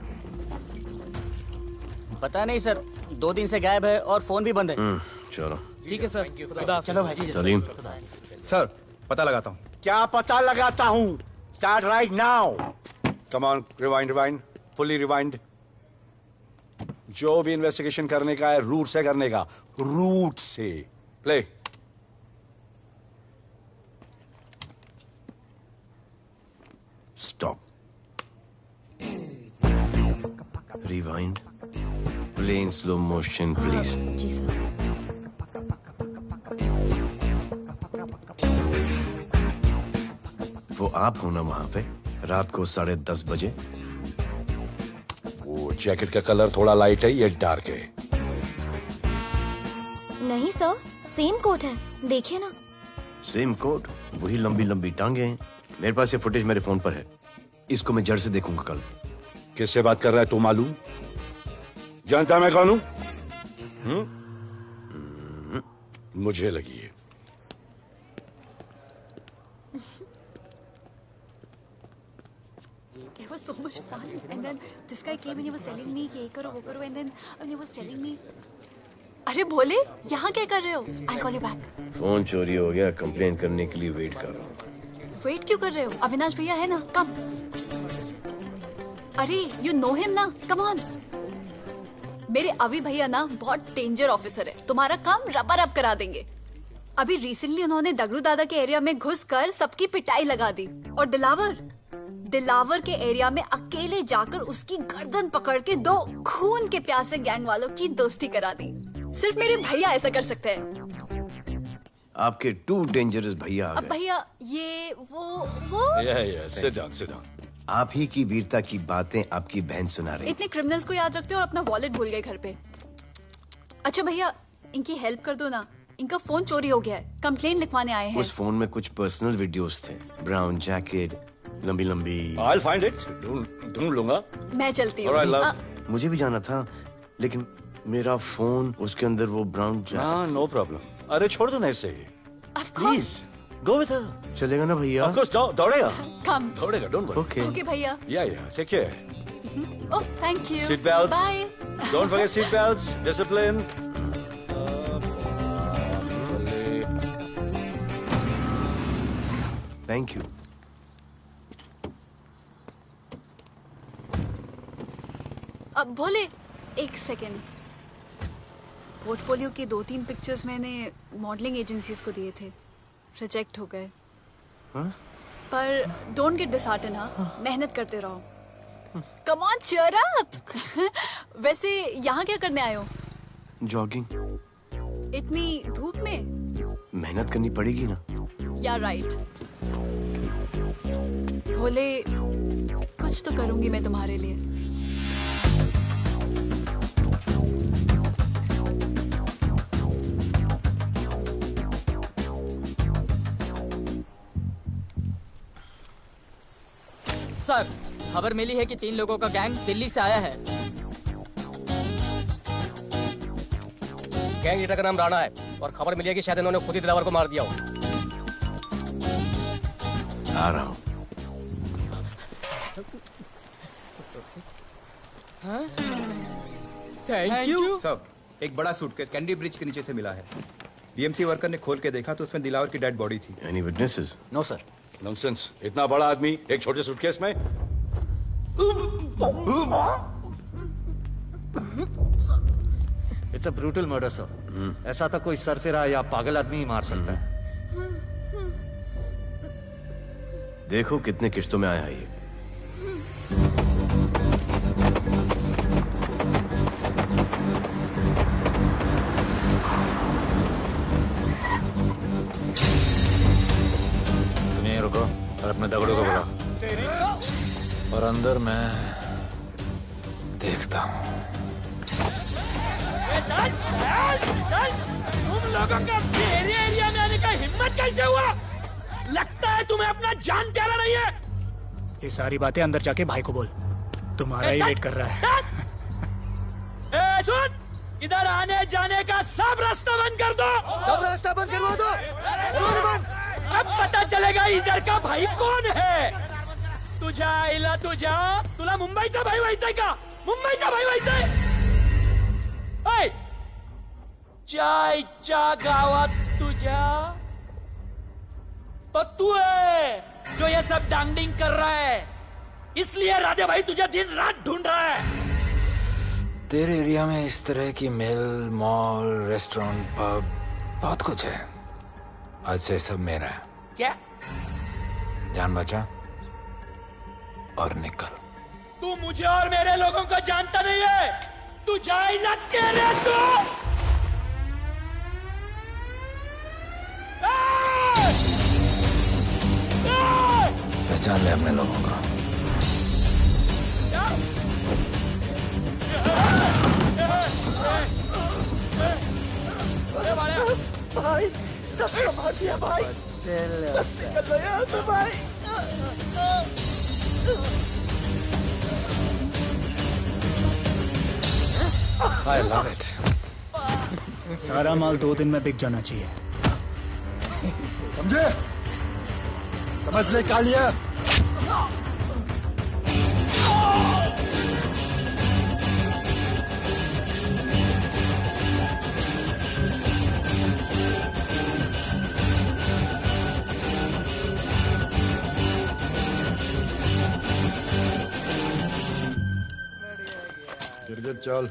पता नहीं सर, 2 दिन से गायब है और फोन भी बंद है। चलो ठीक है सर, चलो भाई। सलीम। सर पता लगाता हूँ। क्या पता लगाता हूँ? Start right now. Come on, rewind, fully rewind. जो भी इन्वेस्टिगेशन करने का है रूट से करने का, रूट से। Play. Stop. Rewind. Play in slow motion please. जी सर। वो आप हो ना वहां पे रात को 10:30 बजे? वो जैकेट का कलर थोड़ा लाइट है, ये डार्क है। नहीं सर, सेम कोट है, देखिए ना। सेम कोट, वही लंबी लंबी टांगे हैं। मेरे पास ये फुटेज मेरे फोन पर है, इसको मैं जड़ से देखूंगा कल। किससे बात कर रहा है तू? मालूम? जानता मैं कौन हूं? मुझे लगी है। It was so much fun. And then this guy came and he was telling me ये करो वो करो, and then he was telling me, अरे भोले यहाँ क्या कर रहे हो? I'll call you back. Phone चोरी हो गया, कंप्लेन करने के लिए वेट कर रहा हूँ। वेट क्यों कर रहे हो? अविनाश भैया है ना, कम। अरे you know him ना, come on. मेरे अभी भैया ना बहुत डेंजर ऑफिसर है, तुम्हारा काम रबर अप करा देंगे। अभी रिसेंटली उन्होंने दगड़ू दादा के एरिया में घुसकर सबकी पिटाई लगा दी, और दिलावर के एरिया में अकेले जाकर उसकी गर्दन पकड़ के 2 खून के प्यासे गैंग वालों की दोस्ती करा दी। सिर्फ मेरे भैया ऐसा कर सकते हैं। आपके 2 डेंजरस भैया आ अब गए। भैया ये वो सिट डाउन। आप ही की वीरता की बातें आपकी बहन सुना रही। इतने क्रिमिनल्स को याद रखते हो और अपना वॉलेट भूल गए घर पे। अच्छा भैया इनकी हेल्प कर दो ना, इनका फोन चोरी हो गया है, कंप्लेंट लिखवाने आए हैं। उस फोन में कुछ पर्सनल वीडियोस थे, ब्राउन जैकेट, लंबी लंबी। I'll find it. ढूंढ लूंगा। मैं चलती All right, हूँ। love. मुझे भी जाना था, लेकिन मेरा फोन, उसके अंदर वो ब्राउन जैकेट। हाँ, नो प्रॉब्लम। अरे छोड़ दो ना इसे। Please go with her. चलेगा ना भैया? Of course, दौड़ेगा। कम। दौड़ेगा, डोंट वरी। ओके। ओके भैया। Yeah, take care. Oh thank you. Seat belts. Bye. Don't forget seat belts. Discipline. Thank you. अब भोले एक सेकेंड, पोर्टफोलियो के 2-3 पिक्चर्स मैंने मॉडलिंग एजेंसीज को दिए थे, रिजेक्ट हो गए। पर डोंट गेट डिसहार्टन, हाँ, मेहनत करते रहो। Come on cheer up. वैसे यहाँ क्या करने आए हो? जॉगिंग। इतनी धूप में? मेहनत करनी पड़ेगी ना। या राइट। भोले कुछ तो करूंगी मैं तुम्हारे लिए। सर खबर मिली है कि 3 लोगों का गैंग दिल्ली से आया है। गैंग लीडर का नाम राणा है और खबर मिली है कि शायद इन्होंने खुद ही दिलावर को मार दिया हो। आ रहा हूँ। Thank you. सब एक बड़ा सूटकेस कैंडी ब्रिज के नीचे से मिला है। बीएमसी वर्कर ने खोल के देखा तो उसमें दिलावर की डेड बॉडी थी। Any witnesses? No sir. Nonsense. इतना बड़ा आदमी एक छोटे सूटकेस में? It's a brutal murder sir. ऐसा तो कोई सरफिरा या पागल आदमी ही मार सकता है। देखो कितने किश्तों में आया है ये। तुम यहीं रुको और अपने दगड़ों को बुलाओ, और अंदर मैं देखता हूँ। तुम लोगों का मेरे एरिया में आने का हिम्मत कैसे हुआ? लगता है तुम्हें अपना जान प्यारा नहीं है। ये सारी बातें अंदर जाके भाई को बोल, तुम्हारा ही वेट कर रहा है। सुन, इधर आने जाने का सब रास्ता बंद कर दो। सब रास्ता बंद करवा दो। अब पता चलेगा इधर का भाई कौन है। तुझा इला तुझा तुला मुंबईचा भाई व्हायचाय का? मुंबईचा भाई व्हायचाय? चायच्या गावात तुझ्या तो तू है जो ये सब डांगडिंग कर रहा है, इसलिए राधे भाई तुझे दिन रात ढूंढ रहा है। तेरे एरिया में इस तरह की मिल, मॉल, रेस्टोरेंट, पब बहुत कुछ है। आज से सब मेरा है। क्या? जान बचा और निकल। तू मुझे और मेरे लोगों को जानता नहीं है। तू जाए ना तेरे तू। पहचान ले अपने लोगों को। भाई सबको मार दिया भाई। निकल यहाँ से भाई। I love it. सारा माल 2 दिन में बिक जाना चाहिए। समझे? समझ ले कालिया। गिर चल।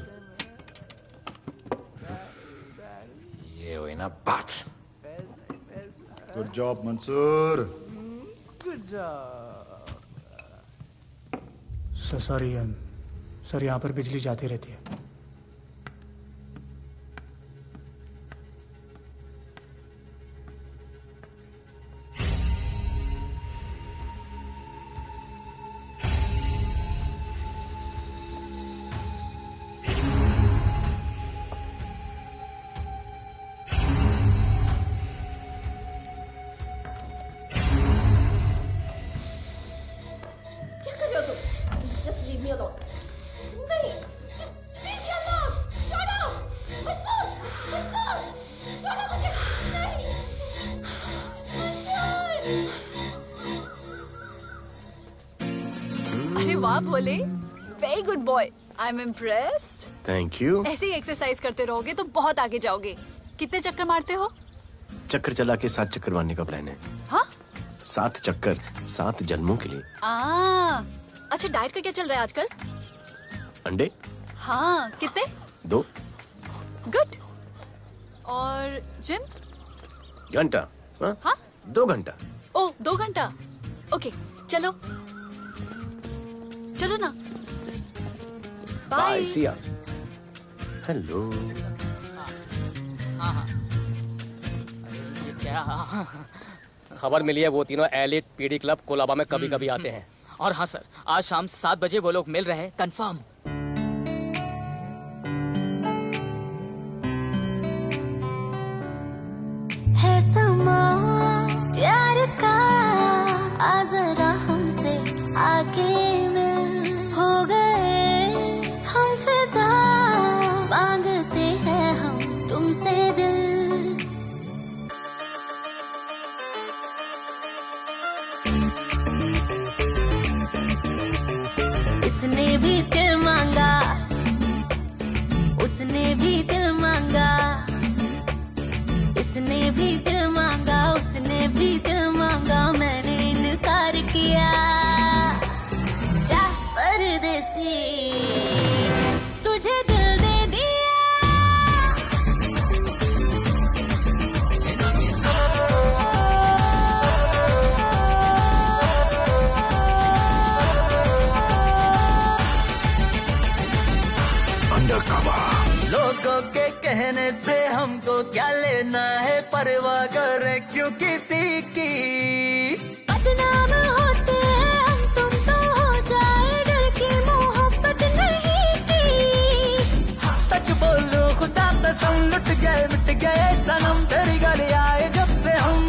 ये हुई ना बात। Good job Mansoor. Sorry sir, यहाँ पर बिजली जाती रहती है। अरे वाह Bhole, very good boy, I am impressed. Thank you. ऐसे ही एक्सरसाइज करते रहोगे तो बहुत आगे जाओगे। कितने चक्कर मारते हो? चक्कर चला के 7 चक्कर मारने का प्लान है। हाँ? 7 चक्कर 7 जन्मों के लिए। अच्छा, डाइट का क्या चल रहा है आजकल? अंडे? हाँ, कितने? 2। गुड। और जिम? घंटा। हाँ? 2 घंटा। ओह, 2 घंटा। ओके, चलो चलो ना। बाय, सी या। हेलो। क्या खबर मिली है? वो तीनों एलिट पीडी क्लब कोलाबा में कभी कभी आते हैं। और हाँ सर, आज शाम 7 बजे वो लोग मिल रहे हैं, कंफर्म। है समा प्यार का, आ जरा हमसे आके मिल। हो गए हम फिदा, मांगते हैं हम तुमसे दिल। इसने भी दिल मांगा, उसने भी दिल मांगा, इसने भी दिल मांगा, उसने भी दिल मांगा, मैंने इनकार किया। जा परदेसी, तुझे दिल दे दिया। लोगों के कहने से हमको क्या लेना है, परवाह करे क्यों किसी की। बदनाम होते हैं हम, तुम तो हो जाए, डर की मोहब्बत नहीं की। हाँ, सच बोलो खुदा कसम, लुट गए मिट गए सनम, तेरी गली आए जब से हम।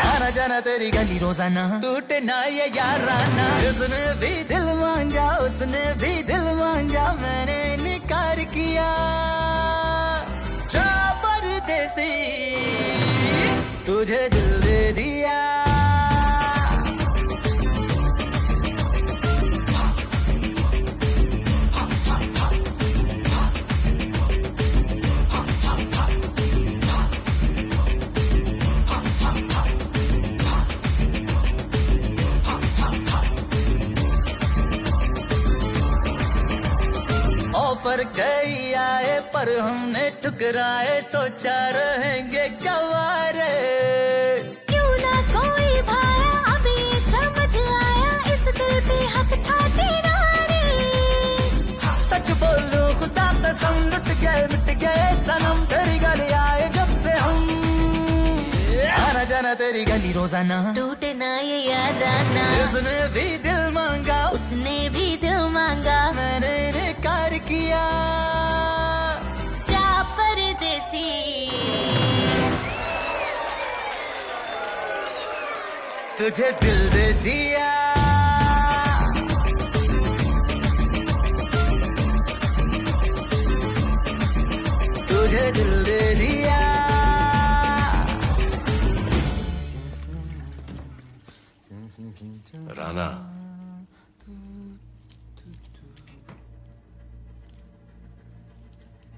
आना जाना तेरी तेरी गली रोजाना, टूटे ना ये याराना। उसने भी दिल मांगा, उसने भी दिल मांगा, मैंने इनकार किया। जा परदेसी, तुझे दिल दे दिया। ऑफर कई आए पर हमने ठुकराए, सोचा रहेंगे क्या वारे। क्यों ना कोई भाया, अब ये समझ आया, इस दिल पे हक था तेरा रे। सच बोलो खुदा कसम, लुट गए मिट गए सनम, तेरी गली आए जब से हम। आना जाना तेरी गली रोजाना, टूटे ना ये याराना। उसने भी दिल मांगा, उसने भी दिल मांगा, मैंने इनकार किया। जा परदेसी, तुझे दिल दे दिया। तुझे दिल दे दिया। राना,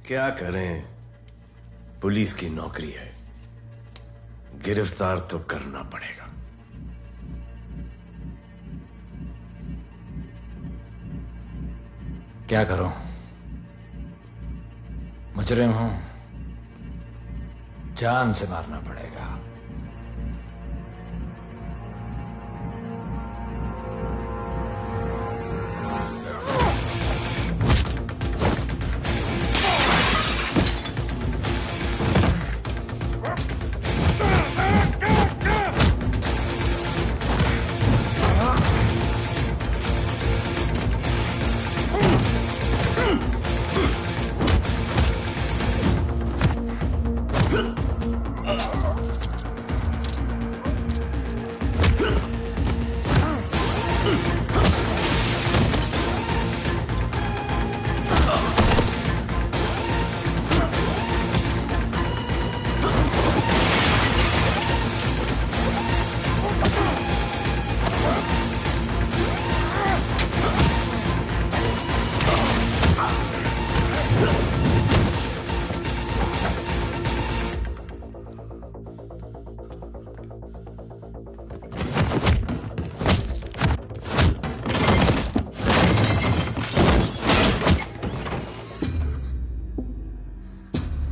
क्या करें, पुलिस की नौकरी है, गिरफ्तार तो करना पड़ेगा। क्या करूं? मुजरिम हूं, जान से मारना पड़ेगा।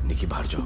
निकी बाहर जाओ।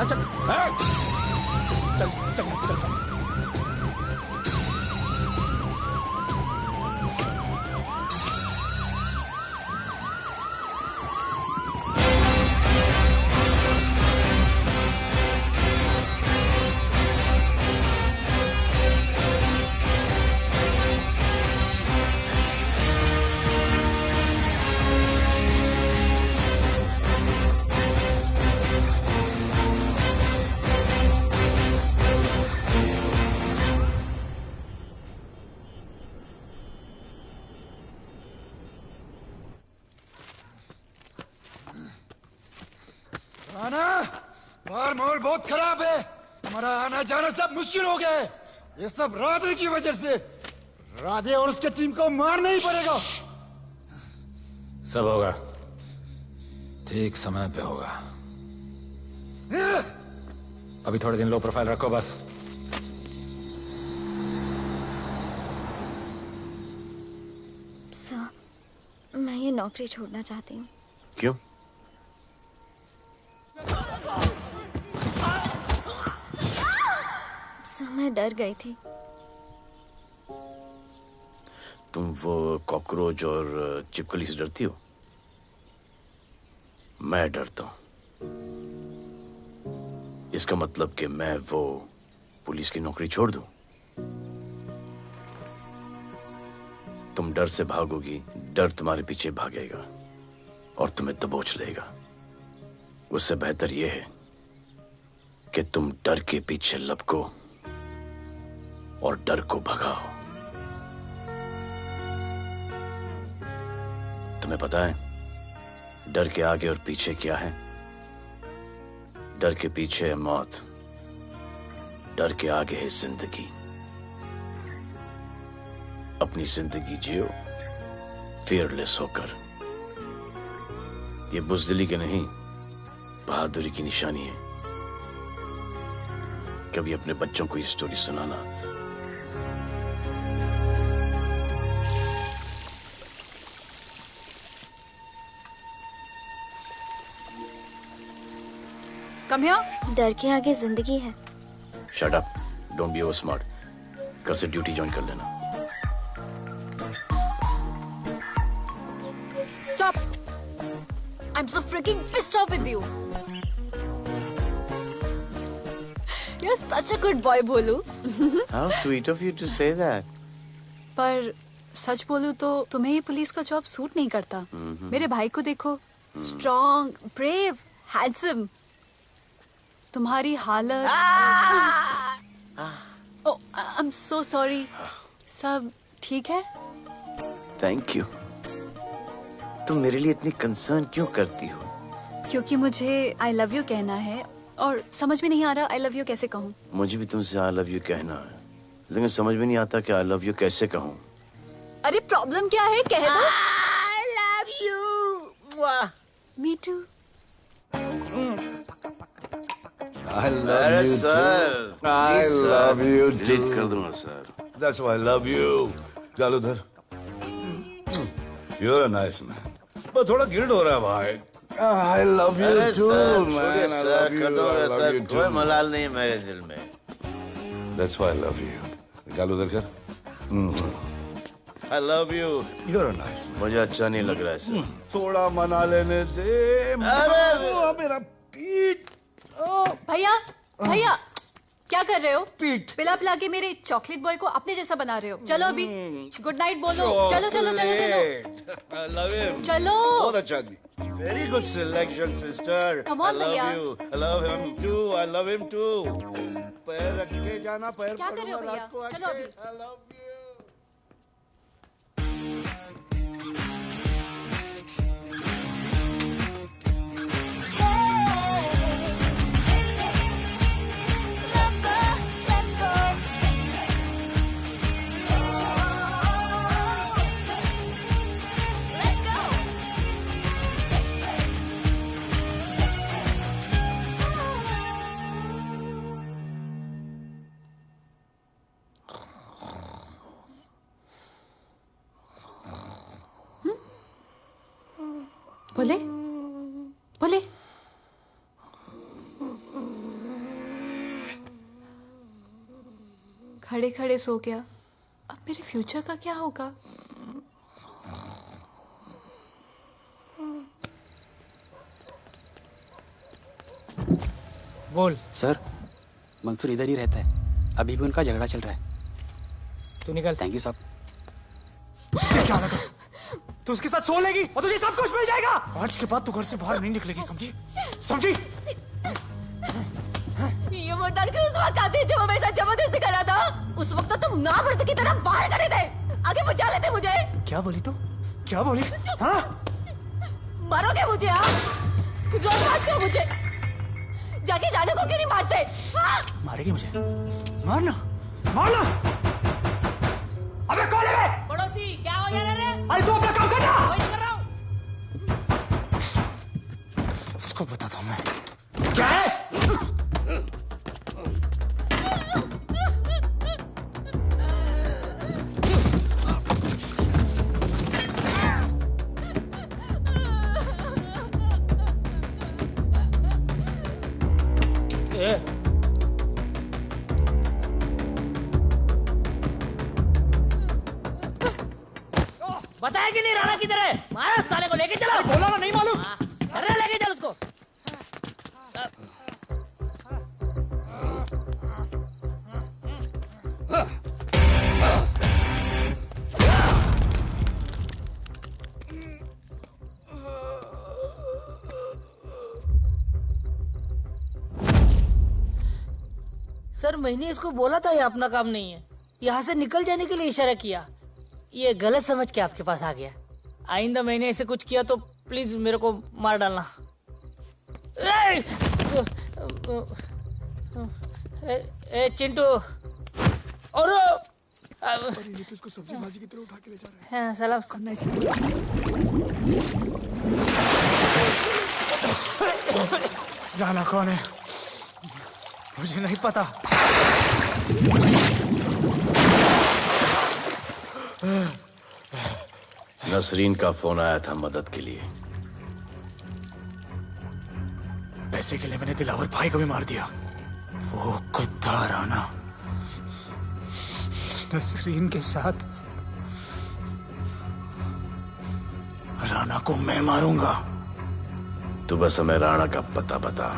चल चल चल यहाँ से चल। आना बाहर माहौल बहुत खराब है। हमारा आना जाना सब मुश्किल हो गया है। ये सब राधे की वजह से। राधे और उसके टीम को मारना ही पड़ेगा। सब होगा, ठीक समय पे होगा। अभी थोड़े दिन लो प्रोफाइल रखो बस। सर, मैं ये नौकरी छोड़ना चाहती हूँ। क्यों? सर, मैं डर गई थी। तुम वो कॉकरोच और चिपकली से डरती हो? मैं डरता हूं। इसका मतलब कि मैं वो पुलिस की नौकरी छोड़ दूं? तुम डर से भागोगी, डर तुम्हारे पीछे भागेगा और तुम्हें दबोच लेगा। उससे बेहतर यह है कि तुम डर के पीछे लपको और डर को भगाओ। तुम्हें पता है डर के आगे और पीछे क्या है? डर के पीछे है मौत, डर के आगे है जिंदगी। अपनी जिंदगी जियो फियरलेस होकर। ये बुज़दिली की नहीं, बहादुरी की निशानी है। कभी अपने बच्चों को ये स्टोरी सुनाना। Come here. डर के आगे जिंदगी है। Shut up, don't be over smart. कल से ड्यूटी ज्वाइन कर लेना। Stop! I'm so freaking pissed off with you. You're such a good boy, बोलू। How sweet of you to say that. पर सच बोलूं तो तुम्हें ये पुलिस का जॉब सूट नहीं करता। मेरे भाई को देखो, स्ट्रॉन्ग, ब्रेव, हैंडसम। तुम्हारी हालत। ओह, आई एम सो सॉरी। सब ठीक है? Thank you. तुम मेरे लिए इतनी कंसर्न क्यों करती हो? क्योंकि मुझे आई लव यू कहना है और समझ में नहीं आ रहा आई लव यू कैसे कहूँ। मुझे भी तुमसे आई लव यू कहना है, लेकिन समझ में नहीं आता कि आई लव यू कैसे कहूँ। अरे प्रॉब्लम क्या है, कह दो। I love you. Me too. I love अरे you sir, too. I love you too. Delete कर दूंगा sir. That's why I love you. गालूधर, you're a nice man. पर थोड़ा गिल्ड हो रहा है भाई। I love you अरे too, सर, man. छोड़िए I sir, love you. Kadam I है love सर, you कोई too. मलाल नहीं है मेरे दिल में। That's why I love you. गालूधर कर। I love you. You're a nice man. मुझे अच्छा नहीं लग रहा है सर। थोड़ा मना लेने दे। अरे मेरा पीठ। भैया, भैया, क्या कर रहे हो? पिला पिला के मेरे चॉकलेट बॉय को अपने जैसा बना रहे हो। चलो अभी गुड नाइट बोलो। चलो चलो चलो चलो। I love him. चलो। बहुत अच्छा आदमी। Very good selection, sister. Come on, I love भैया। you. I love him too. I love him too. पैर रख के जाना, पैर क्या कर रहे हो पकड़ना, भैया? रात को चलो आके। अभी। I love you. बोले बोले। खड़े खड़े सो गया, अब मेरे फ्यूचर का क्या होगा? बोल सर, मंसूर इधर ही रहता है, अभी भी उनका झगड़ा चल रहा है। तू निकल। थैंक यू साहब। तुझे क्या लगा तू उसके साथ सो लेगी और तुझे सब कुछ मिल जाएगा? आज के बाद तू घर से बाहर नहीं निकलेगी, समझी? समझी? ये वो डर के उस वक्त आते जब वो मेरे साथ जबरदस्ती कर रहा था, उस वक्त तो तुम नामर्द की तरह बाहर खड़े थे, आगे बचा लेते मुझे। क्या बोली तू? क्या बोली? हाँ? मारोगे मुझे? रोज मारते हो मुझे, जाके रानू को क्यों नहीं मारते? हाँ? मारेगी मुझे? मारना, मारना। अबे कौन है बे? पड़ोसी, क्या हो जा रहा है? अरे तू अपना काम करना। वही तो कर रहा हूँ। इसको बताता हूँ मैं क्या है। बताया कि नहीं राणा किधर है? मारा साले को, लेके चलो। बोला ना, नहीं मालूम। अरे लेके चल उसको। सर मैंने इसको बोला था ये अपना काम नहीं है, यहाँ से निकल जाने के लिए इशारा किया, ये गलत समझ के आपके पास आ गया। आइंदा मैंने ऐसे कुछ किया तो प्लीज मेरे को मार डालना। ए चिंटू, और ये तो इसको सब्जी भाजी की तरह उठा के ले जा रहा है। हाँ, साला उसको राणा कौन है मुझे नहीं पता। नसरीन का फोन आया था मदद के लिए। पैसे के लिए मैंने दिलावर भाई को भी मार दिया। वो कुत्ता राणा नसरीन के साथ, राणा को मैं मारूंगा। तू बस हमें राणा का पता बता।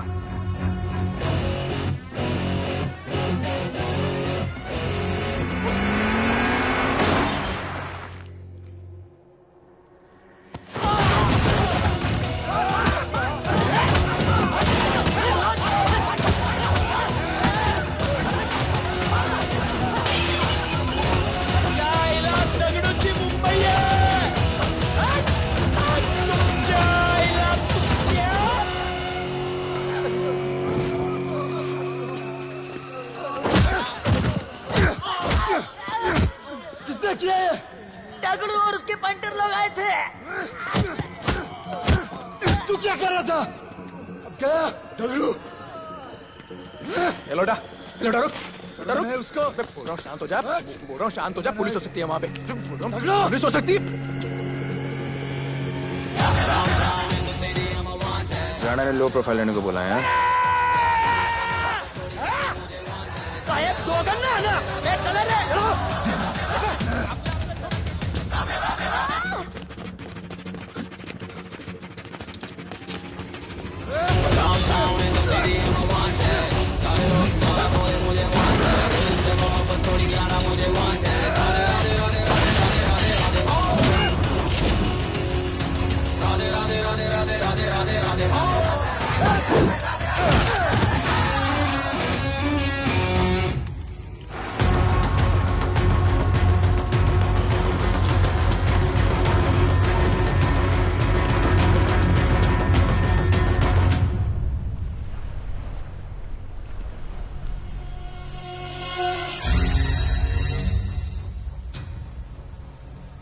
किसने किया ये? डगड़ू और उसके पंटर लोग आए थे। तू क्या कर रहा था? अब गया दगड़ू। ये लोटा रुक। मैं उसको बोल रहा हूँ शांत हो जा, बोल रहा हूँ शांत हो जा। पुलिस हो सकती है वहाँ पे, दगड़ू। पुलिस हो सकती है। राणा ने लो प्रोफाइल लेने को बोला है। साहेब दो गन्ना है ना, ले चले रे।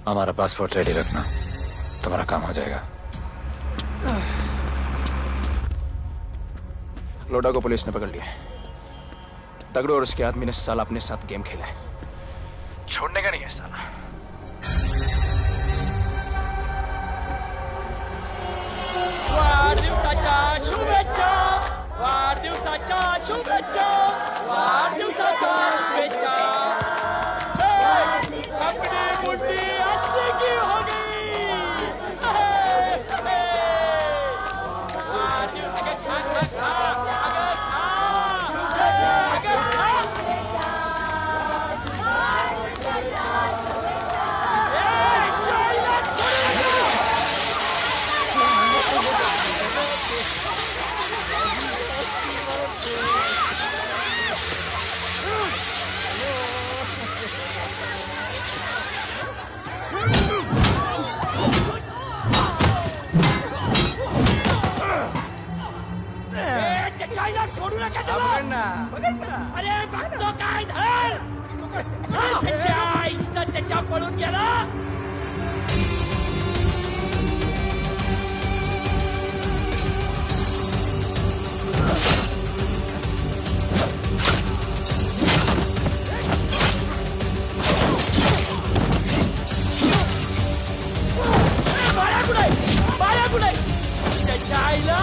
हमारा पासपोर्ट रेडी रखना, तुम्हारा काम हो जाएगा। लोडा को पुलिस ने पकड़ लिया। तगड़ो और उसके आदमी ने साला अपने साथ गेम खेला है, छोड़ने का नहीं है साला। वाढदिवसाच्या शुभेच्छा, वाढदिवसाच्या शुभेच्छा, वाढदिवसाच्या शुभेच्छा। अरे बघतो काय धर त्याच्या आईचं त्याच्या पळून गेला बाळा कुठे त्याच्या आईला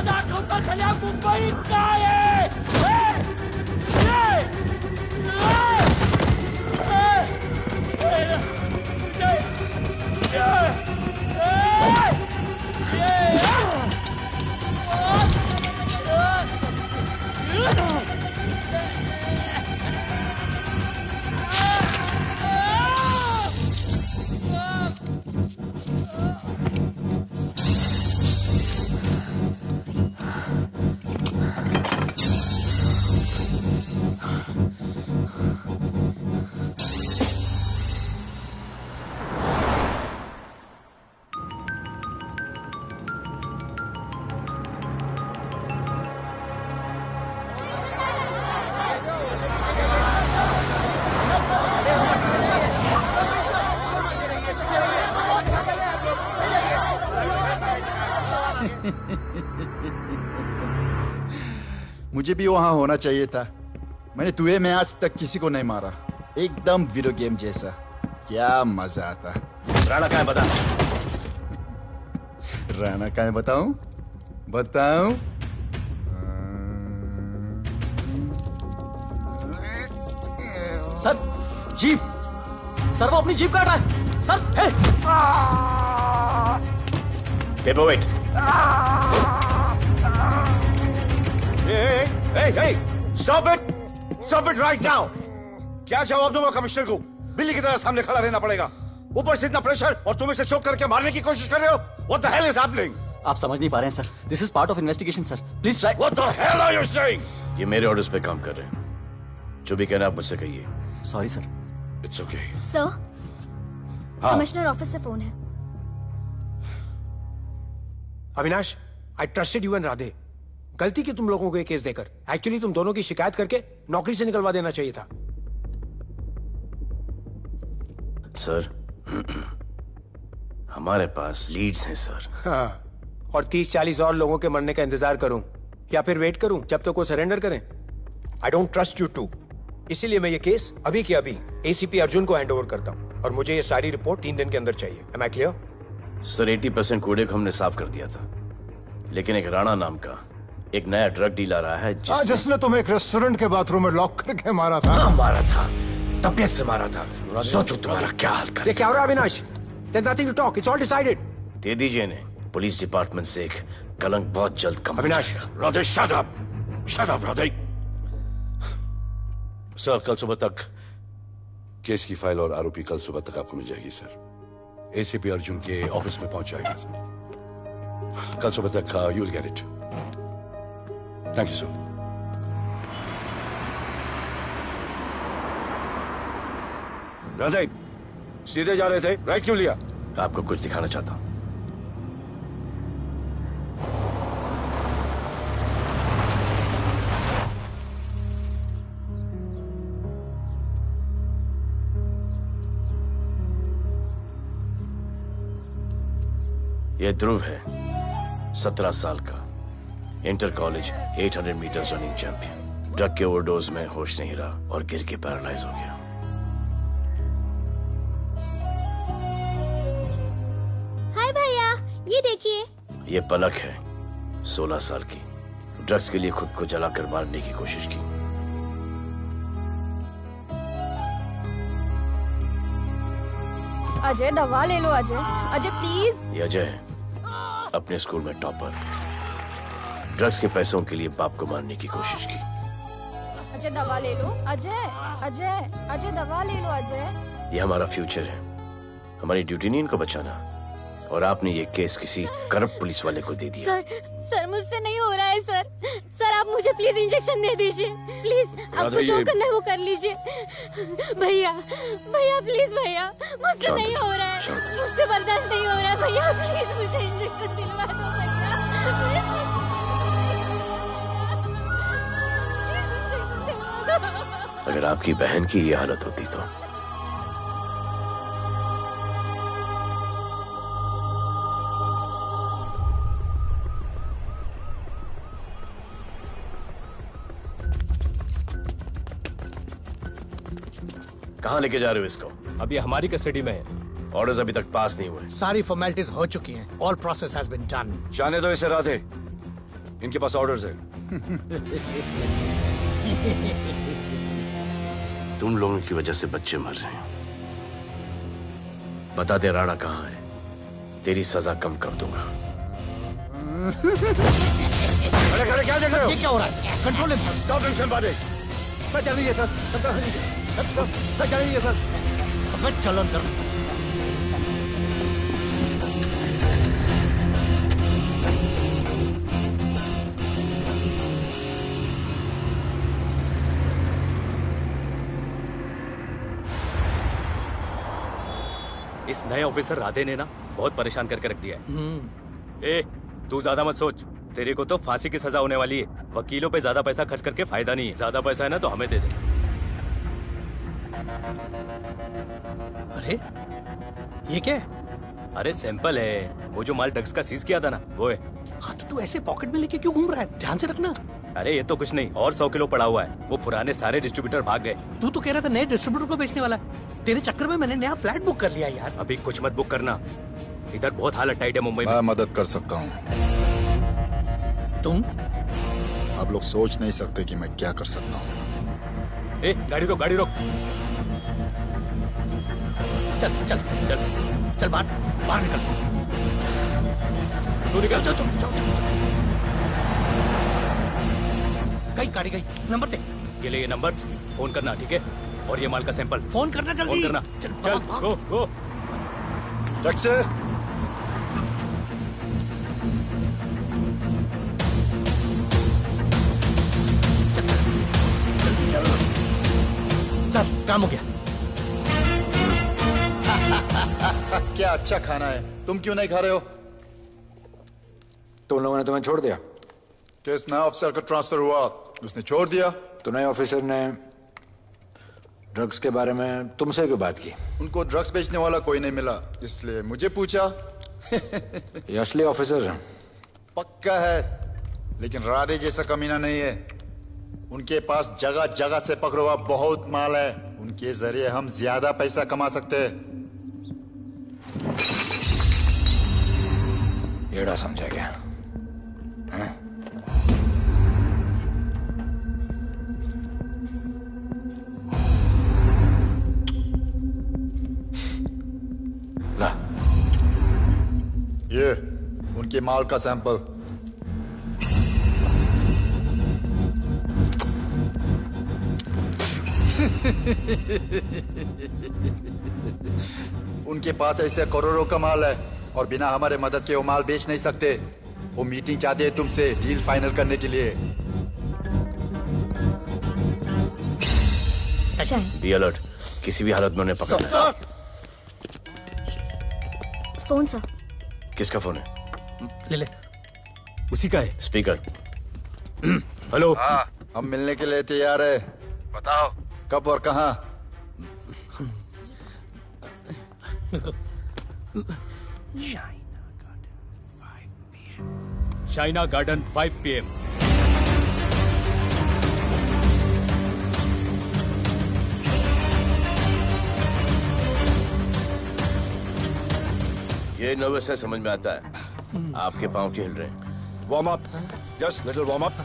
दाखवता झाल्या मुंबईत काय मुझे भी वहां होना चाहिए था। मैंने तुए में आज तक किसी को नहीं मारा। एकदम वीडियो गेम जैसा। क्या मजा आता। राणा कहाँ है बता। राणा कहाँ है बताऊं? बताऊं? सर जीप सर वो अपनी जीप काट रहा है sir. Hey paperweight. Hey, stop it right now! क्या जवाब दूंगा कमिश्नर को? बिल्ली की तरह सामने खड़ा रहना पड़ेगा। ऊपर से इतना प्रेशर और तुम इसे चोट करके मारने की कोशिश कर रहे हो? What the hell is happening? आप समझ नहीं पा रहे हैं sir. This is part of investigation sir. Please try। What the hell are you saying? ये मेरे ऑर्डर्स पे काम कर रहे हैं। जो भी कहना आप मुझसे कहिए। Sorry sir. It's okay। Sir हाँ। कमिश्नर ऑफिस से फोन है। Avinash, I trusted you and Radhe. गलती की तुम लोगों को ये केस देकर। एक्चुअली तुम दोनों की शिकायत करके नौकरी से निकलवा देना चाहिए था। सर हमारे पास लीड्स हैं सर। हाँ, और 30-40 और लोगों के मरने का इंतजार करूं या फिर वेट करूं जब तक वो सरेंडर करें? I don't trust you too. इसीलिए मैं ये केस अभी के अभी एसीपी अर्जुन को हैंड ओवर करता हूं और मुझे ये सारी रिपोर्ट 3 दिन के अंदर चाहिए। M I clear? सर 80% कूड़े को हमने साफ कर दिया था, लेकिन एक राणा नाम का एक नया ड्रग डीलर आया है जिसने तुम्हें एक रेस्टोरेंट के बाथरूम में लॉक करके मारा था। हाँ, मारा था, तबीयत से मारा था। सोचो तुम्हारा क्या हाल कर। ये क्या हो रहा है Avinash? There's nothing to talk. It's all decided. दे दीजिए इन्हें। पुलिस डिपार्टमेंट से एक कलंक बहुत जल्द कम हो अविनाश, जाएगा। Radhe shut up! Shut up, Radhe. Sir कल सुबह तक केस की फाइल और आरोपी कल सुबह तक आपको मिल जाएगी सर। एसीपी अर्जुन के ऑफिस में पहुंच जाएगा सर। कल सुबह तक you will get it. Thank you sir. Radhe सीधे जा रहे थे, राइट क्यों लिया? आपको कुछ दिखाना चाहता हूं। ये ध्रुव है, 17 साल का, inter college 800 metres running champion. Drug के ओवरडोज में होश नहीं रहा और गिर के पैरालाइज हो गया। हाय भैया, ये देखिए। ये पलक है, 16 साल की, ड्रग्स के लिए खुद को जलाकर मारने की कोशिश की। अजय दवा ले लो। अजय, अजय प्लीज। ये अजय है, अपने स्कूल में टॉपर। ड्रग्स के पैसों के लिए बाप को मारने की कोशिश की। अजय दवा ले लो। अजय, अजय, अजय दवा ले लो। अजय, ये हमारा फ्यूचर है, हमारी ड्यूटी नहीं इनको बचाना, और आपने ये केस किसी करप्ट पुलिस वाले को दे दिया। सर मुझसे नहीं हो रहा है सर। सर आप मुझे प्लीज इंजेक्शन दे दीजिए प्लीज। आपको जो करना है वो कर लीजिए। भैया भैया प्लीज भैया, मुझसे नहीं हो रहा है, मुझसे बर्दाश्त नहीं हो रहा है भैया, प्लीज मुझे इंजेक्शन दिलवा दो भैया, प्लीज इंजेक्शन दिलवा दो। अगर आपकी बहन की ये हालत होती तो कहाँ लेके जा रहे हो इसको? अभी हमारी कस्टडी में है। ऑर्डर्स अभी तक पास नहीं हुए। सारी फॉर्मेलिटीज हो चुकी हैं। All process has been done. जाने दो इसे राधे, इनके पास ऑर्डर्स है। तुम लोगों की वजह से बच्चे मर रहे हैं। बता दे राणा कहाँ है, तेरी सजा कम कर दूंगा। अरे अरे क्या देख रहे हो? ये क्या हो रहा है? Control sir. स्टॉप टेंशन बाटे। सर चल रही है सर। सर चल रही है सर। अब चलो अंदर। इस नए ऑफिसर राधे ने ना बहुत परेशान करके रख दिया है। ए, तू ज्यादा मत सोच, तेरे को तो फांसी की सजा होने वाली है। वकीलों पे ज्यादा पैसा खर्च करके फायदा नहीं है। ज्यादा पैसा है ना तो हमें दे दे। अरे ये क्या है? अरे सैंपल है, वो जो माल ड्रग्स का सीज किया था ना वो है। हाँ तो तू ऐसे पॉकेट में लेके क्यों घूम रहा है? ध्यान से रखना। अरे ये तो कुछ नहीं, और 100 किलो पड़ा हुआ है। वो पुराने सारे डिस्ट्रीब्यूटर भाग गए। तू तो कह रहा था नए डिस्ट्रीब्यूटर को बेचने वाला है। तेरे चक्कर में मैंने नया फ्लैट बुक कर लिया यार। अभी कुछ मत बुक करना, इधर बहुत हालत टाइट है मुंबई में। मैं मदद कर सकता हूँ। तुम? आप लोग सोच नहीं सकते कि मैं क्या कर सकता हूँ। ए, गाड़ी रोक, गाड़ी रोक। चल चल चल चल बाहर निकल। तू निकल। चल चल चल। गाड़ी गई। नंबर दे। ये ले ये नंबर, फोन करना ठीक है? और ये माल का सैंपल फोन करना जल्दी। फोन करना। चल गो गो। टैक्सी। सर काम हो गया। क्या अच्छा खाना है, तुम क्यों नहीं खा रहे हो? तुम लोगों ने तुम्हें छोड़ दिया? किस नए ऑफिसर का ट्रांसफर हुआ उसने छोड़ दिया? तो नए ऑफिसर ने ड्रग्स के बारे में तुमसे क्यों बात की? उनको ड्रग्स बेचने वाला कोई नहीं मिला, इसलिए मुझे पूछा। ये असली ऑफिसर है? पक्का है, लेकिन राधे जैसा कमीना नहीं है। उनके पास जगह जगह से पकड़ा हुआ बहुत माल है, उनके जरिए हम ज्यादा पैसा कमा सकते हैं। एड़ा समझा गया? हैं? ला, ये उनके माल का सैंपल। उनके पास ऐसे करोड़ों का माल है और बिना हमारे मदद के वो माल बेच नहीं सकते। वो मीटिंग चाहते हैं तुमसे डील फाइनल करने के लिए। बी अलर्ट, किसी भी हालत में उन्हें पकड़ना है। Phone sir. किसका फोन है? ले ले। उसी का है। स्पीकर। हेलो। हाँ, हम मिलने के लिए तैयार है। बताओ कब और कहाँ? Shaina garden 5 PM। ये नर्वस है, समझ में आता है। आपके पाँव क्यों हिल रहे हैं? Warm up, just little warm up.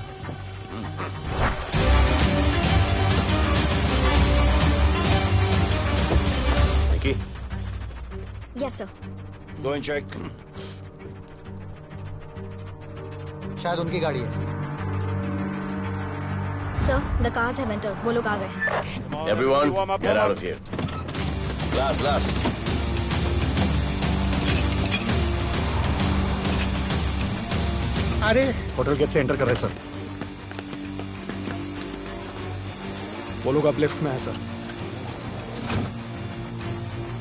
Yes sir. Go and check. शायद उनकी गाड़ी है। Sir the cars have entered, वो लोग आ गए हैं। Everyone, get out of here. Glass, glass. अरे होटल गेट से एंटर कर रहे सर। वो लोग अब लिफ्ट में है सर।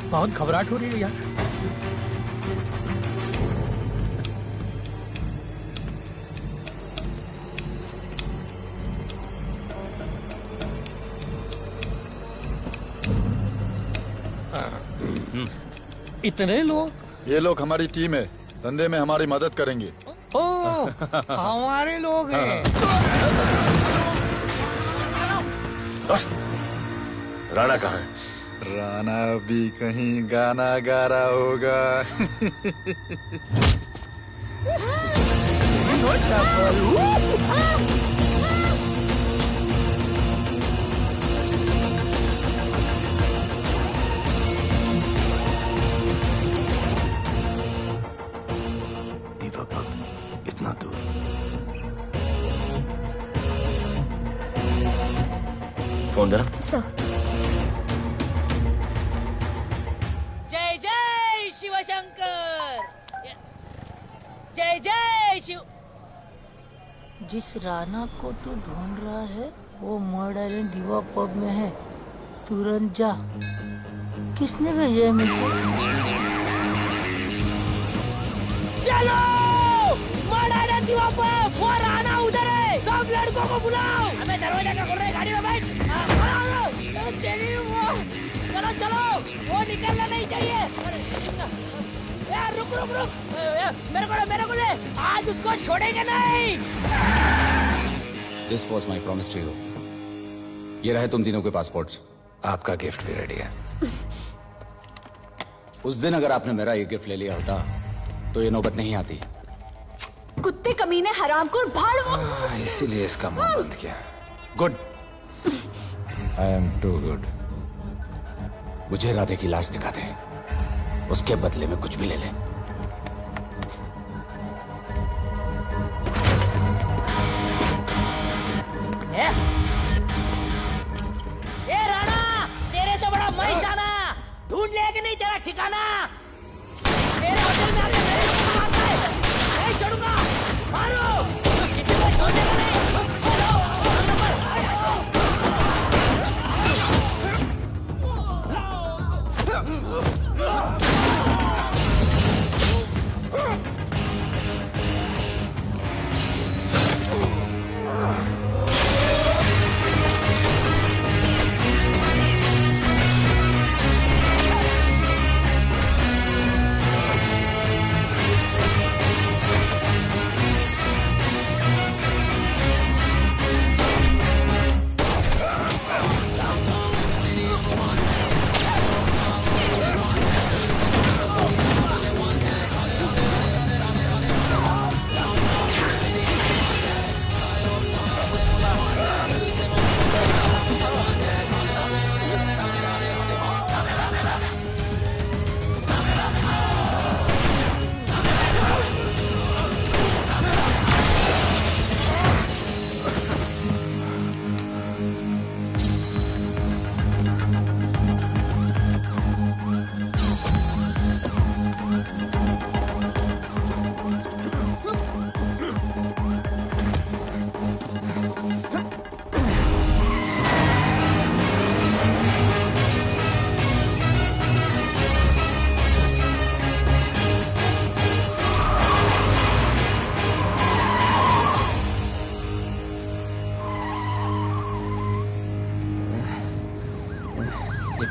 बहुत घबराहट हो रही है यार। इतने लोग? ये लोग हमारी टीम है, धंधे में हमारी मदद करेंगे। ओ, हमारे लोग हैं। राणा कहाँ है? राणा भी कहीं गाना गा रहा होगा। इतना दूर। फोन जरा। जय जय शिवशंकर, जय जय शिव। जिस राणा को तू ढूंढ रहा है वो मर्डर आइलैंड दीवा पब में है, तुरंत जा। किसने भेजा है मैसेज? चलो मर्डर दीवा पब, वो राणा उधर है, सब लड़कों को बुलाओ। हमें दरवाजा क्या खोल रहे, गाड़ी में बैठ। चलो चलो, वो निकलना नहीं चाहिए। यार रुक रुक रुक, मेरे को ले, आज उसको छोड़ेंगे नहीं। This was my promise to you. ये रहे तुम तीनों के पासपोर्ट्स। आपका गिफ्ट भी रेडी है। उस दिन अगर आपने मेरा ये गिफ्ट ले लिया होता तो ये नौबत नहीं आती। कुत्ते कमीने हरामखोर भाड़। इसीलिए इसका मुंह बंद किया। Good. I am too good. मुझे राधे की लाश दिखा दे, उसके बदले में कुछ भी ले ले। ए राणा, तेरे तो बड़ा मैशाना, ढूंढ लिया कि नहीं तेरा ठिकाना? मेरे होटल में आके मेरे को मारता है, नहीं छोड़ूंगा, मारो, किसी को छोड़ने का नहीं।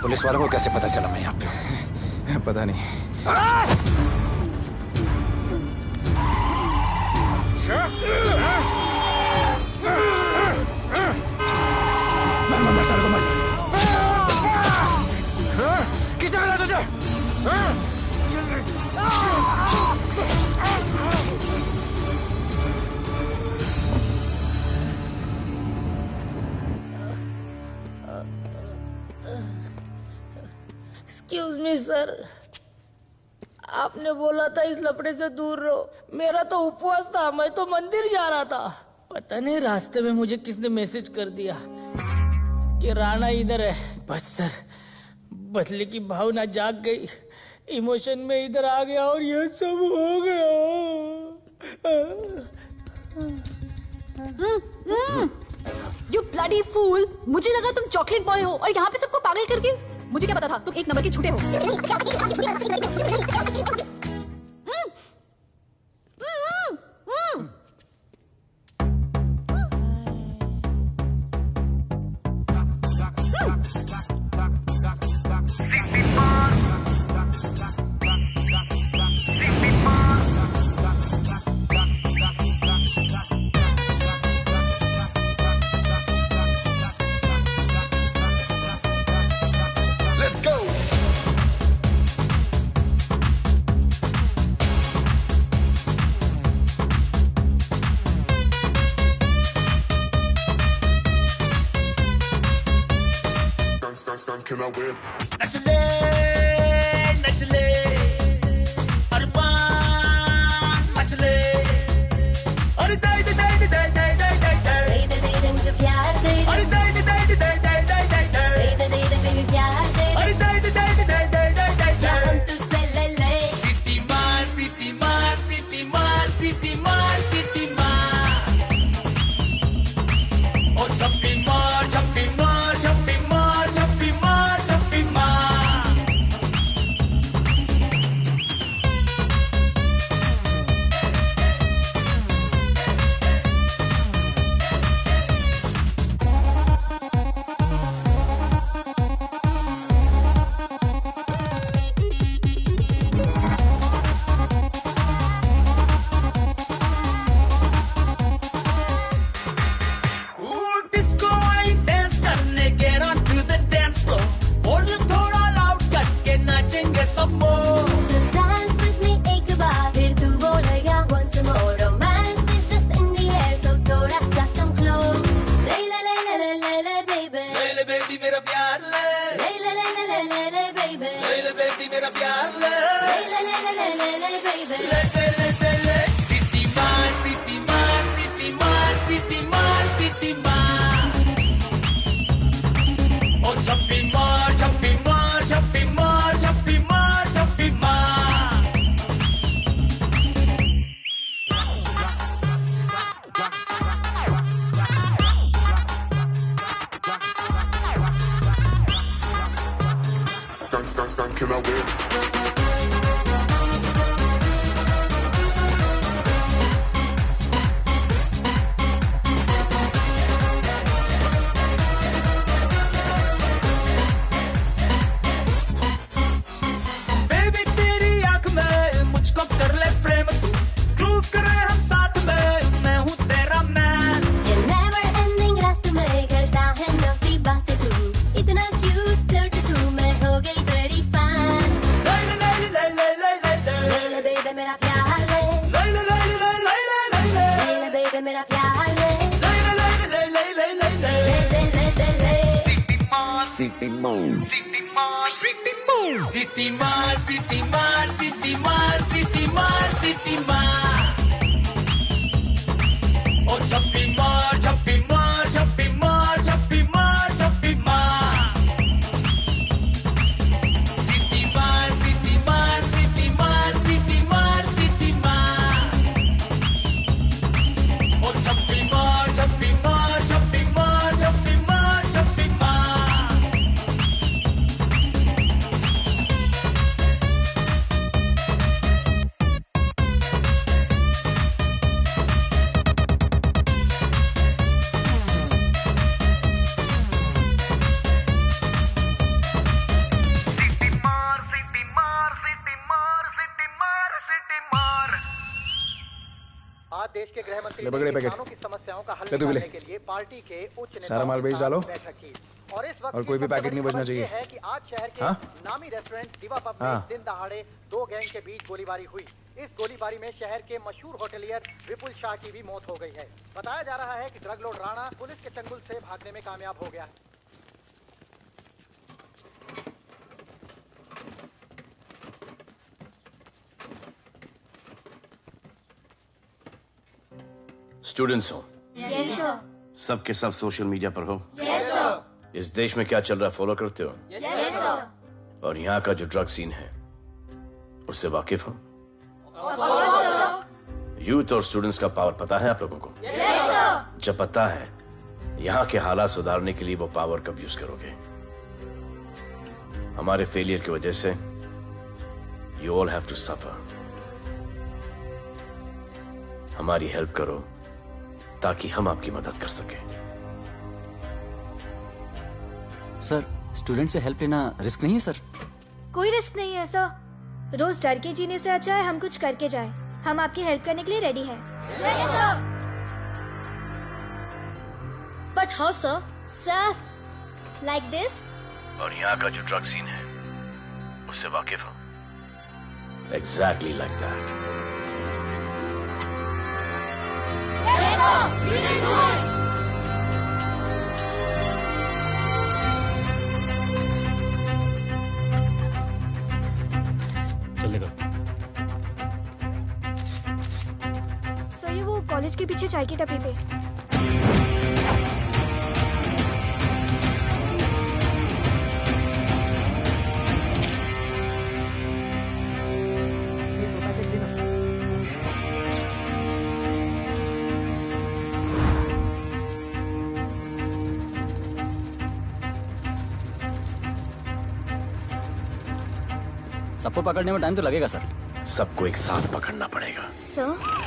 पुलिस वालों को कैसे पता चला मैं यहाँ पे? पता नहीं। किसने मिला तुझे? एक्सक्यूज मी सर, आपने बोला था इस लफड़े से दूर रहो। मेरा तो उपवास था, मैं तो मंदिर जा रहा था। पता नहीं रास्ते में मुझे किसने मैसेज कर दिया कि राणा इधर है। बस सर, बदले की भावना जाग गई, इमोशन में इधर आ गया और ये सब हो गया। You bloody fool! मुझे लगा तुम चॉकलेट बॉय हो और यहाँ पे सबको पागल करके। मुझे क्या पता था तुम एक नंबर के झूठे हो। Can I win? नचले नचले अरमान मचले अरे दाई दाई दाई दाई दाई दाई दाई दाई दे दे मुझे प्यार दे अरे दाई दाई दाई दाई दाई दाई दाई दाई दे बेबी प्यार दे अरे दाई दाई दाई दाई दाई दाई दाई क्या हम तुझसे ले ले सिटी मार सिटी मार सिटी मार सिटी मार सिटी मार ओ छप्पी मार छप्पी मार छप्पी मार छप्पी मार छप्पी मार डिस्को आई डांस करने get on to the dance floor volume थोड़ा लाउड करके नाचेंगे सब मोर Just dance with me एक बार फिर तू बोलेगा once more romance is just in the air so थोड़ा सा come close ले ले ले ले ले ले ले baby ले ले बेबी मेरा प्यार ले ले ले ले ले ले ले ले baby ले ले बेबी मेरा प्यार ले ले ले ले ले ले ले ले baby ले ले ले ले ले सिटी मार सिटी मार सिटी मार सिटी मार सिटी मार ओ छप्पी मार छप्पी मार छप्पी मार छप्पी मार छप्पी मार Can I win? बेबी तेरी आंख में मुझको कर ले फ्रेम तू ग्रूव करे हम साथ में मैं हूँ तेरा मैन ये never ending रात में करता है नौकी बातें तू इतना cute flirty तू मैं हो गई तेरी fan ले ले ले ले ले ले ले ले ले ले baby मेरा प्यार ले ले ले ले ले ले ले ले ले ले ले baby मेरा प्यार ले ले ले ले ले ले ले ले ले ले ले ले ले ले City Mall. सिटी मार सिटी मार सिटी मार सिटी मार सिटी मार ओ छप्पी मार छप्पी मार छप्पी मार छप्पी मार छप्पी मार सिटी मार सिटी मार सिटी मार सिटी मार सिटी मार ओ छप्पी मार छप्पी मार छप्पी मार छप्पी मार छप्पी मार आज देश के गृह मंत्री ले पकड़े ने पैकेट। किसानों की समस्याओं का हल ले तू भी ले। निकालने के लिए पार्टी के उच्च नेताओं सारा माल के बेच साथ डालो। बैठक की। और इस वक्त और कोई भी पैकेट नहीं बचना खबर ये चाहिए। है कि आज शहर के हाँ? नामी रेस्टोरेंट दिवा पब में हाँ। दिन दहाड़े दो गैंग के बीच गोलीबारी हुई। इस गोलीबारी में शहर के मशहूर होटलियर विपुल शाह की भी मौत हो गई है। बताया जा रहा है कि ड्रग लॉर्ड राणा पुलिस के चंगुल से भागने में कामयाब हो गया। स्टूडेंट्स हो Yes, sir. सब के सब सोशल मीडिया पर हो Yes, sir. इस देश में क्या चल रहा है फॉलो करते हो Yes, sir. और यहाँ का जो ड्रग सीन है उससे वाकिफ हो यूथ और स्टूडेंट्स का पावर पता है आप लोगों को? जब पता है, यहाँ के हालात सुधारने के लिए वो पावर कब यूज करोगे? हमारे फेलियर की वजह से you all have to suffer. हमारी हेल्प करो ताकि हम आपकी मदद कर सकें। सर, स्टूडेंट से हेल्प लेना रिस्क नहीं है सर? कोई रिस्क नहीं है सर। रोज डर के जीने से अच्छा है हम कुछ करके जाए। हम आपकी हेल्प करने के लिए रेडी हैं। But how sir? Sir, like this? और यहाँ का जो ड्रग सीन है उससे वाकिफ हो? Exactly like that. चलेगा। सर ये वो कॉलेज के पीछे चाय की टपरी पे। सबको पकड़ने में टाइम तो लगेगा सर। सबको एक साथ पकड़ना पड़ेगा। सर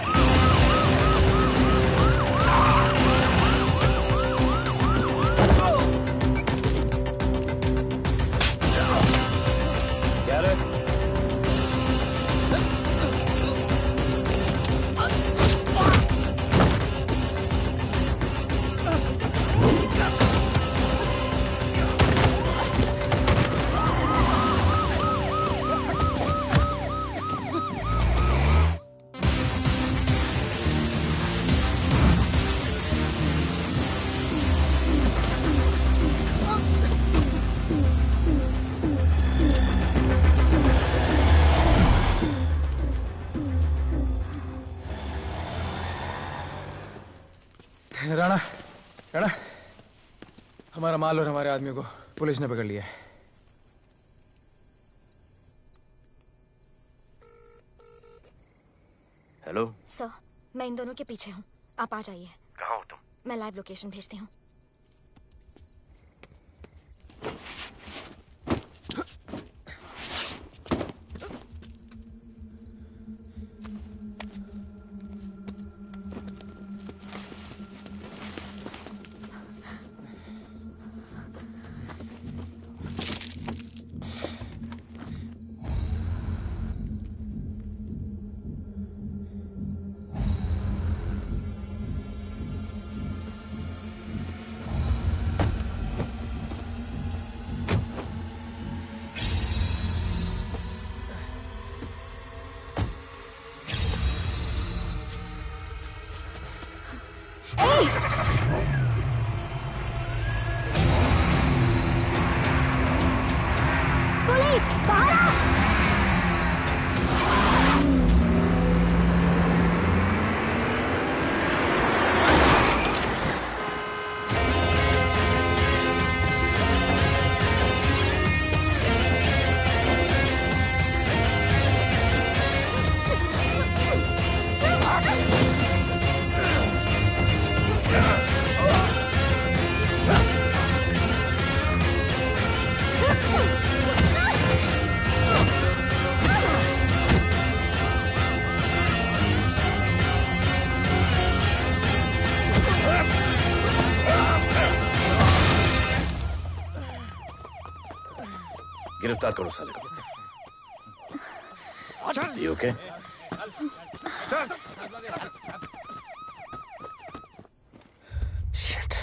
राणा, राणा, हमारा माल और हमारे आदमियों को पुलिस ने पकड़ लिया है। हेलो सर, मैं इन दोनों के पीछे हूँ। आप आ जाइए। कहाँ हो तुम? मैं लाइव लोकेशन भेजती हूँ। पुलिस बाहर आओ। गिरफ्तार करो साले को। You okay? Shit.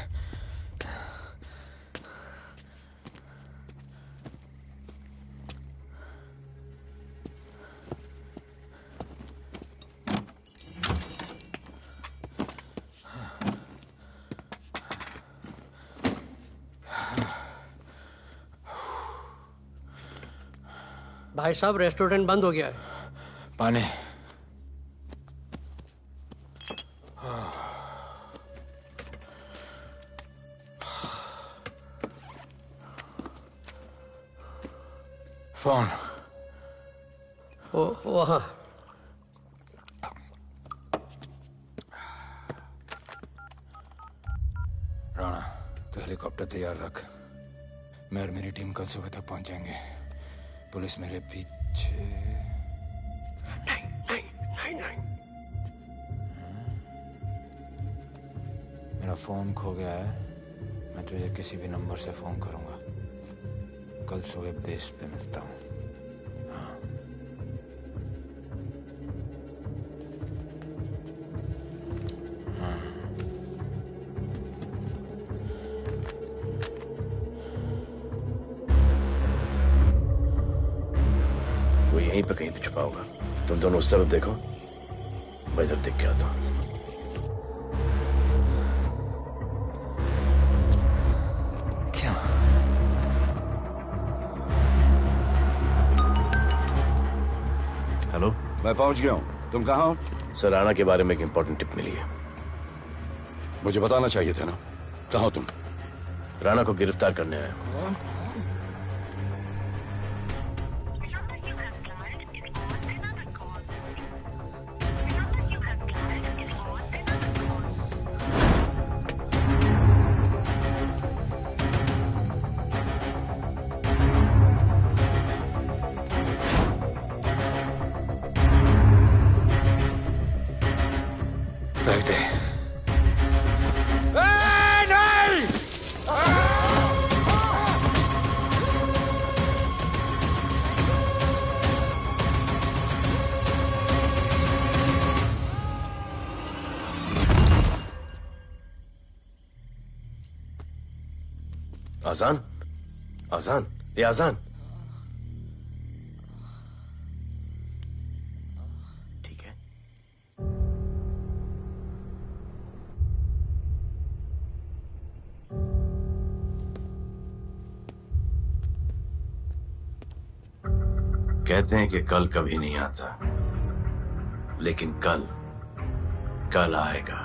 भाई साहब, रेस्टोरेंट बंद हो गया है। पानी। फोन। वहाँ। हेलीकॉप्टर तैयार रख। मैं और मेरी टीम कल सुबह तक पहुंच जाएंगे। पुलिस मेरे पीछे नहीं। मेरा फोन खो गया है। मैं तुझे किसी भी नंबर से फोन करूंगा। कल सुबह बेस पे मिलता हूँ। वो यहीं पे कहीं पे छुपा होगा। तुम दोनों उस तरफ देखो, मैं इधर देख के आता हूँ। क्या? हेलो, मैं पहुंच गया हूँ। तुम कहाँ हो? सर, राणा के बारे में एक इंपॉर्टेंट टिप मिली है। मुझे बताना चाहिए था ना। कहाँ हो तुम? राणा को गिरफ्तार करने आया हूँ। बैठ दे। आजान, आजान, ये आजान। ठीक है। कहते हैं कि कल कभी नहीं आता, लेकिन कल आएगा।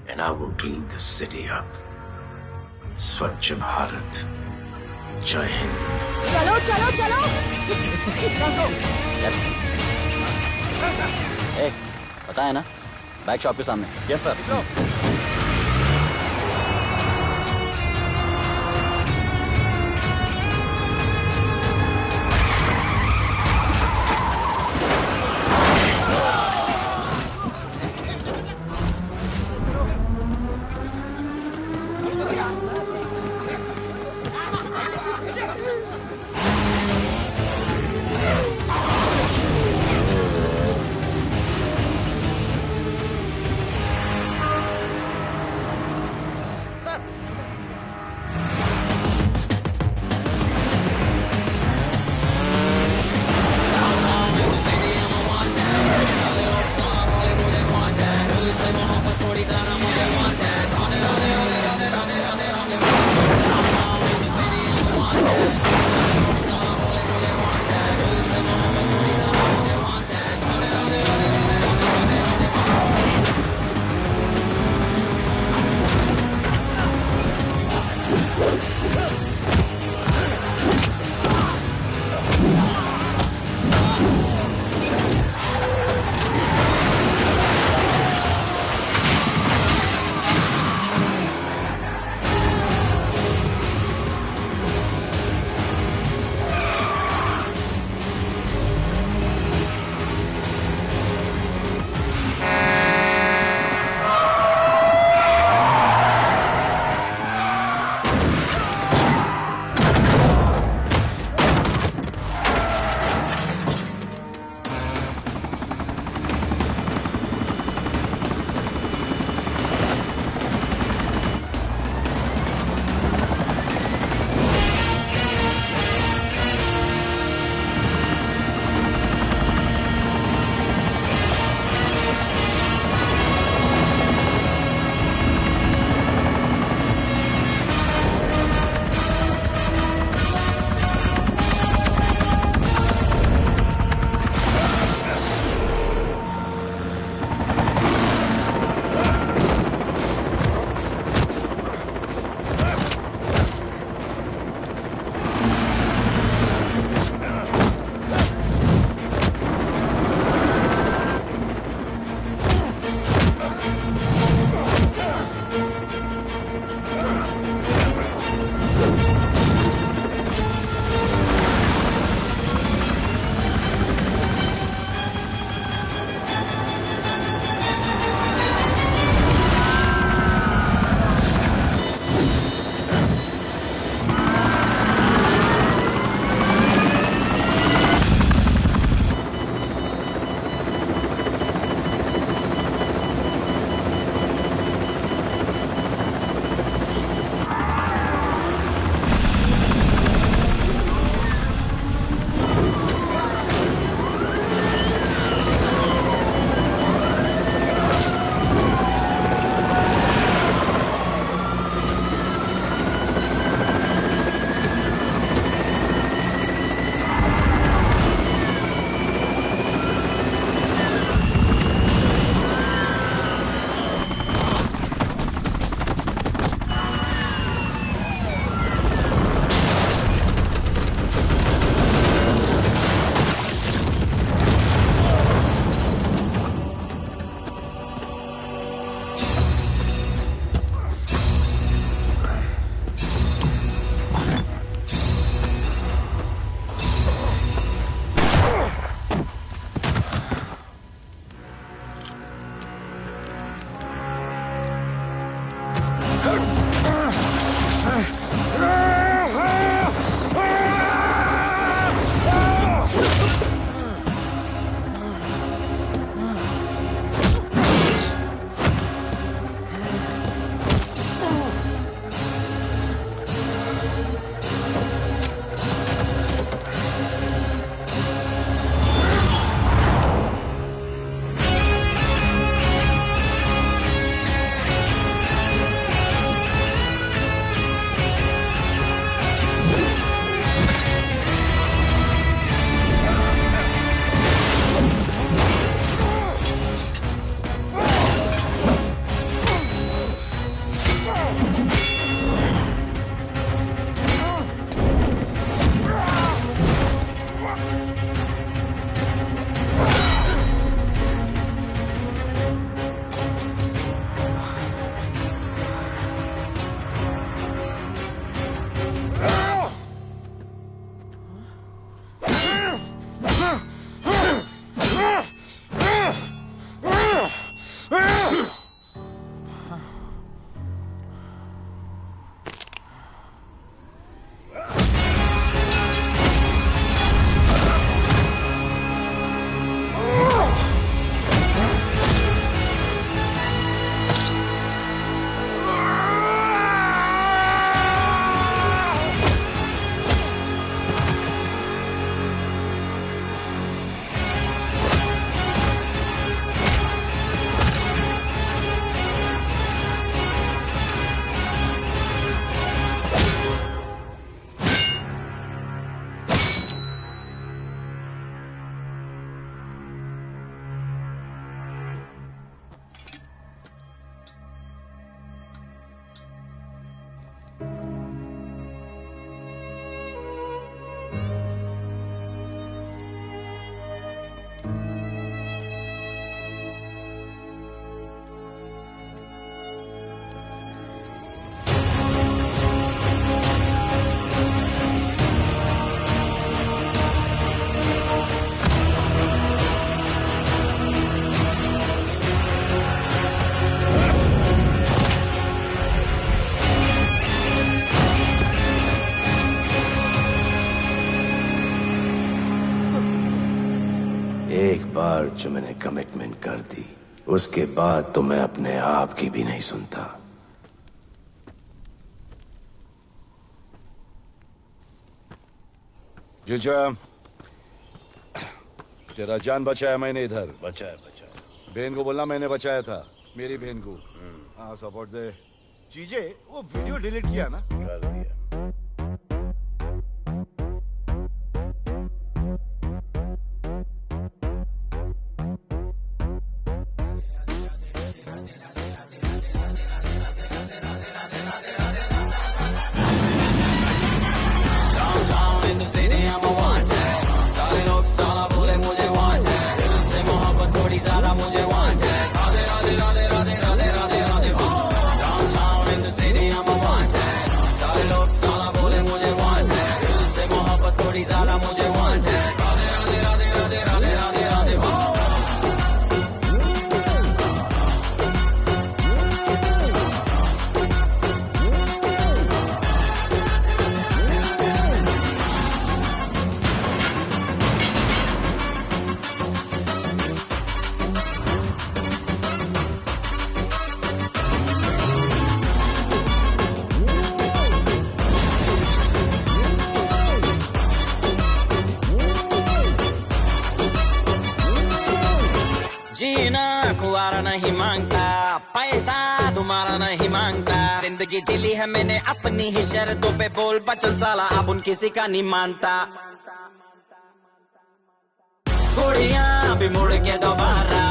And I will clean the city up. स्वच्छ भारत। जय हिंद। चलो चलो चलो। पता है ना, बैक शॉप के सामने। Yes sir. एक बार जो मैंने कमिटमेंट कर दी, उसके बाद तो मैं अपने आप की भी नहीं सुनता। जीजा, तेरा जान बचाया मैंने इधर। बचाया। बहन को बोलना मैंने बचाया था, मेरी बहन को। हाँ, सपोर्ट दे। चीजें वो वीडियो डिलीट किया ना? कर दिया। नहीं मांगता, पैसा तुम्हारा नहीं मांगता, जिंदगी जिली है मैंने अपनी ही शर्तों पे, बोल बचल साला अब उन किसी का नहीं मानता। कुड़ियां भी मुड़ के दोबारा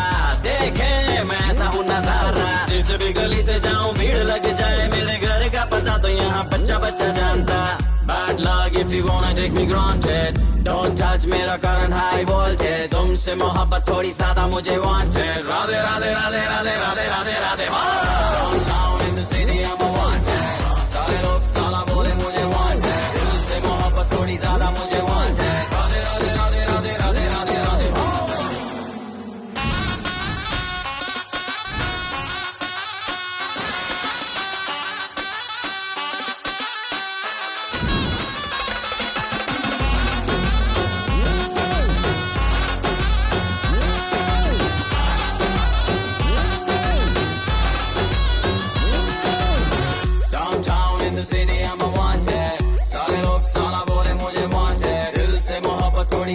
देखे मैं ऐसा हूँ नजारा, जिस भी गली से जाऊं भीड़ लग जाए, मेरे घर का पता तो यहाँ बच्चा बच्चा जानता। Bad luck if you wanna take me granted, don't touch मेरा current high voltage, तुमसे मोहब्बत थोड़ी ज्यादा मुझे wanted, Radhe Radhe Radhe Radhe Radhe Radhe Radhe. Downtown in the city I'm a wanted, सारे लोग साला बोले मुझे wanted, दिल से मोहब्बत थोड़ी ज्यादा मुझे wanted, राधे राधे राधे राधे राधे राधे राधे।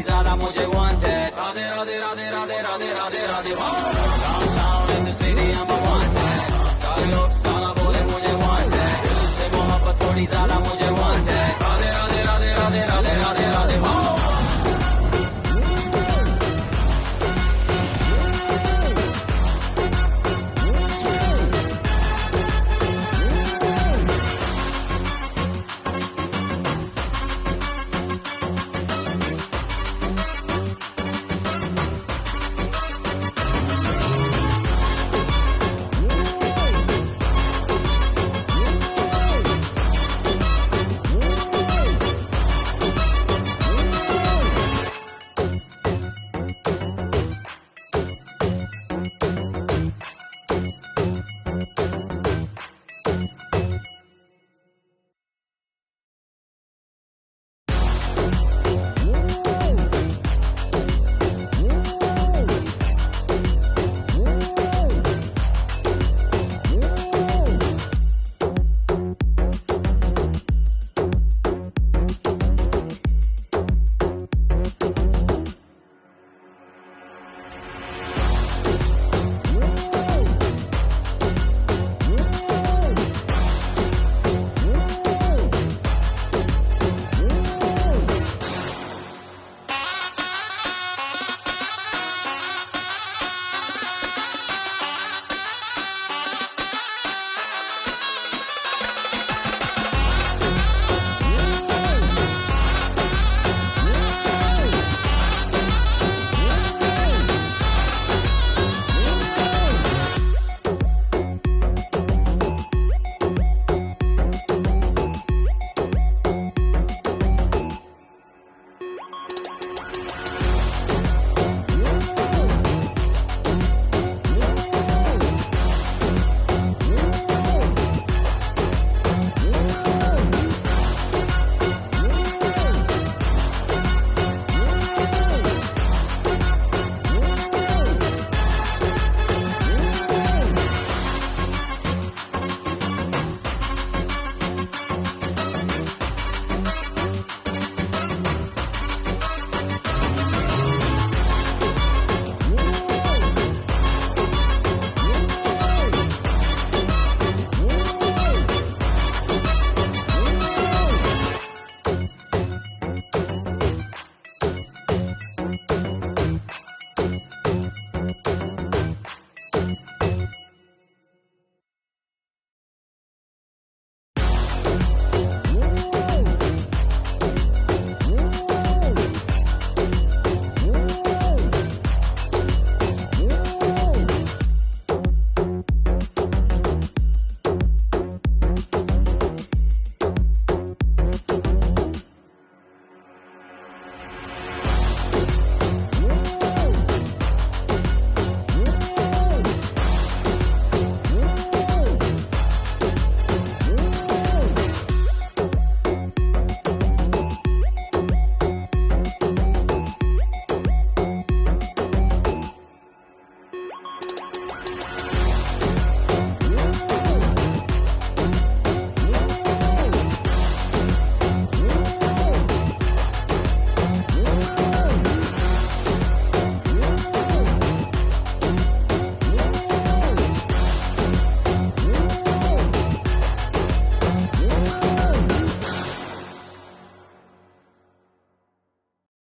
ज्यादा मुझे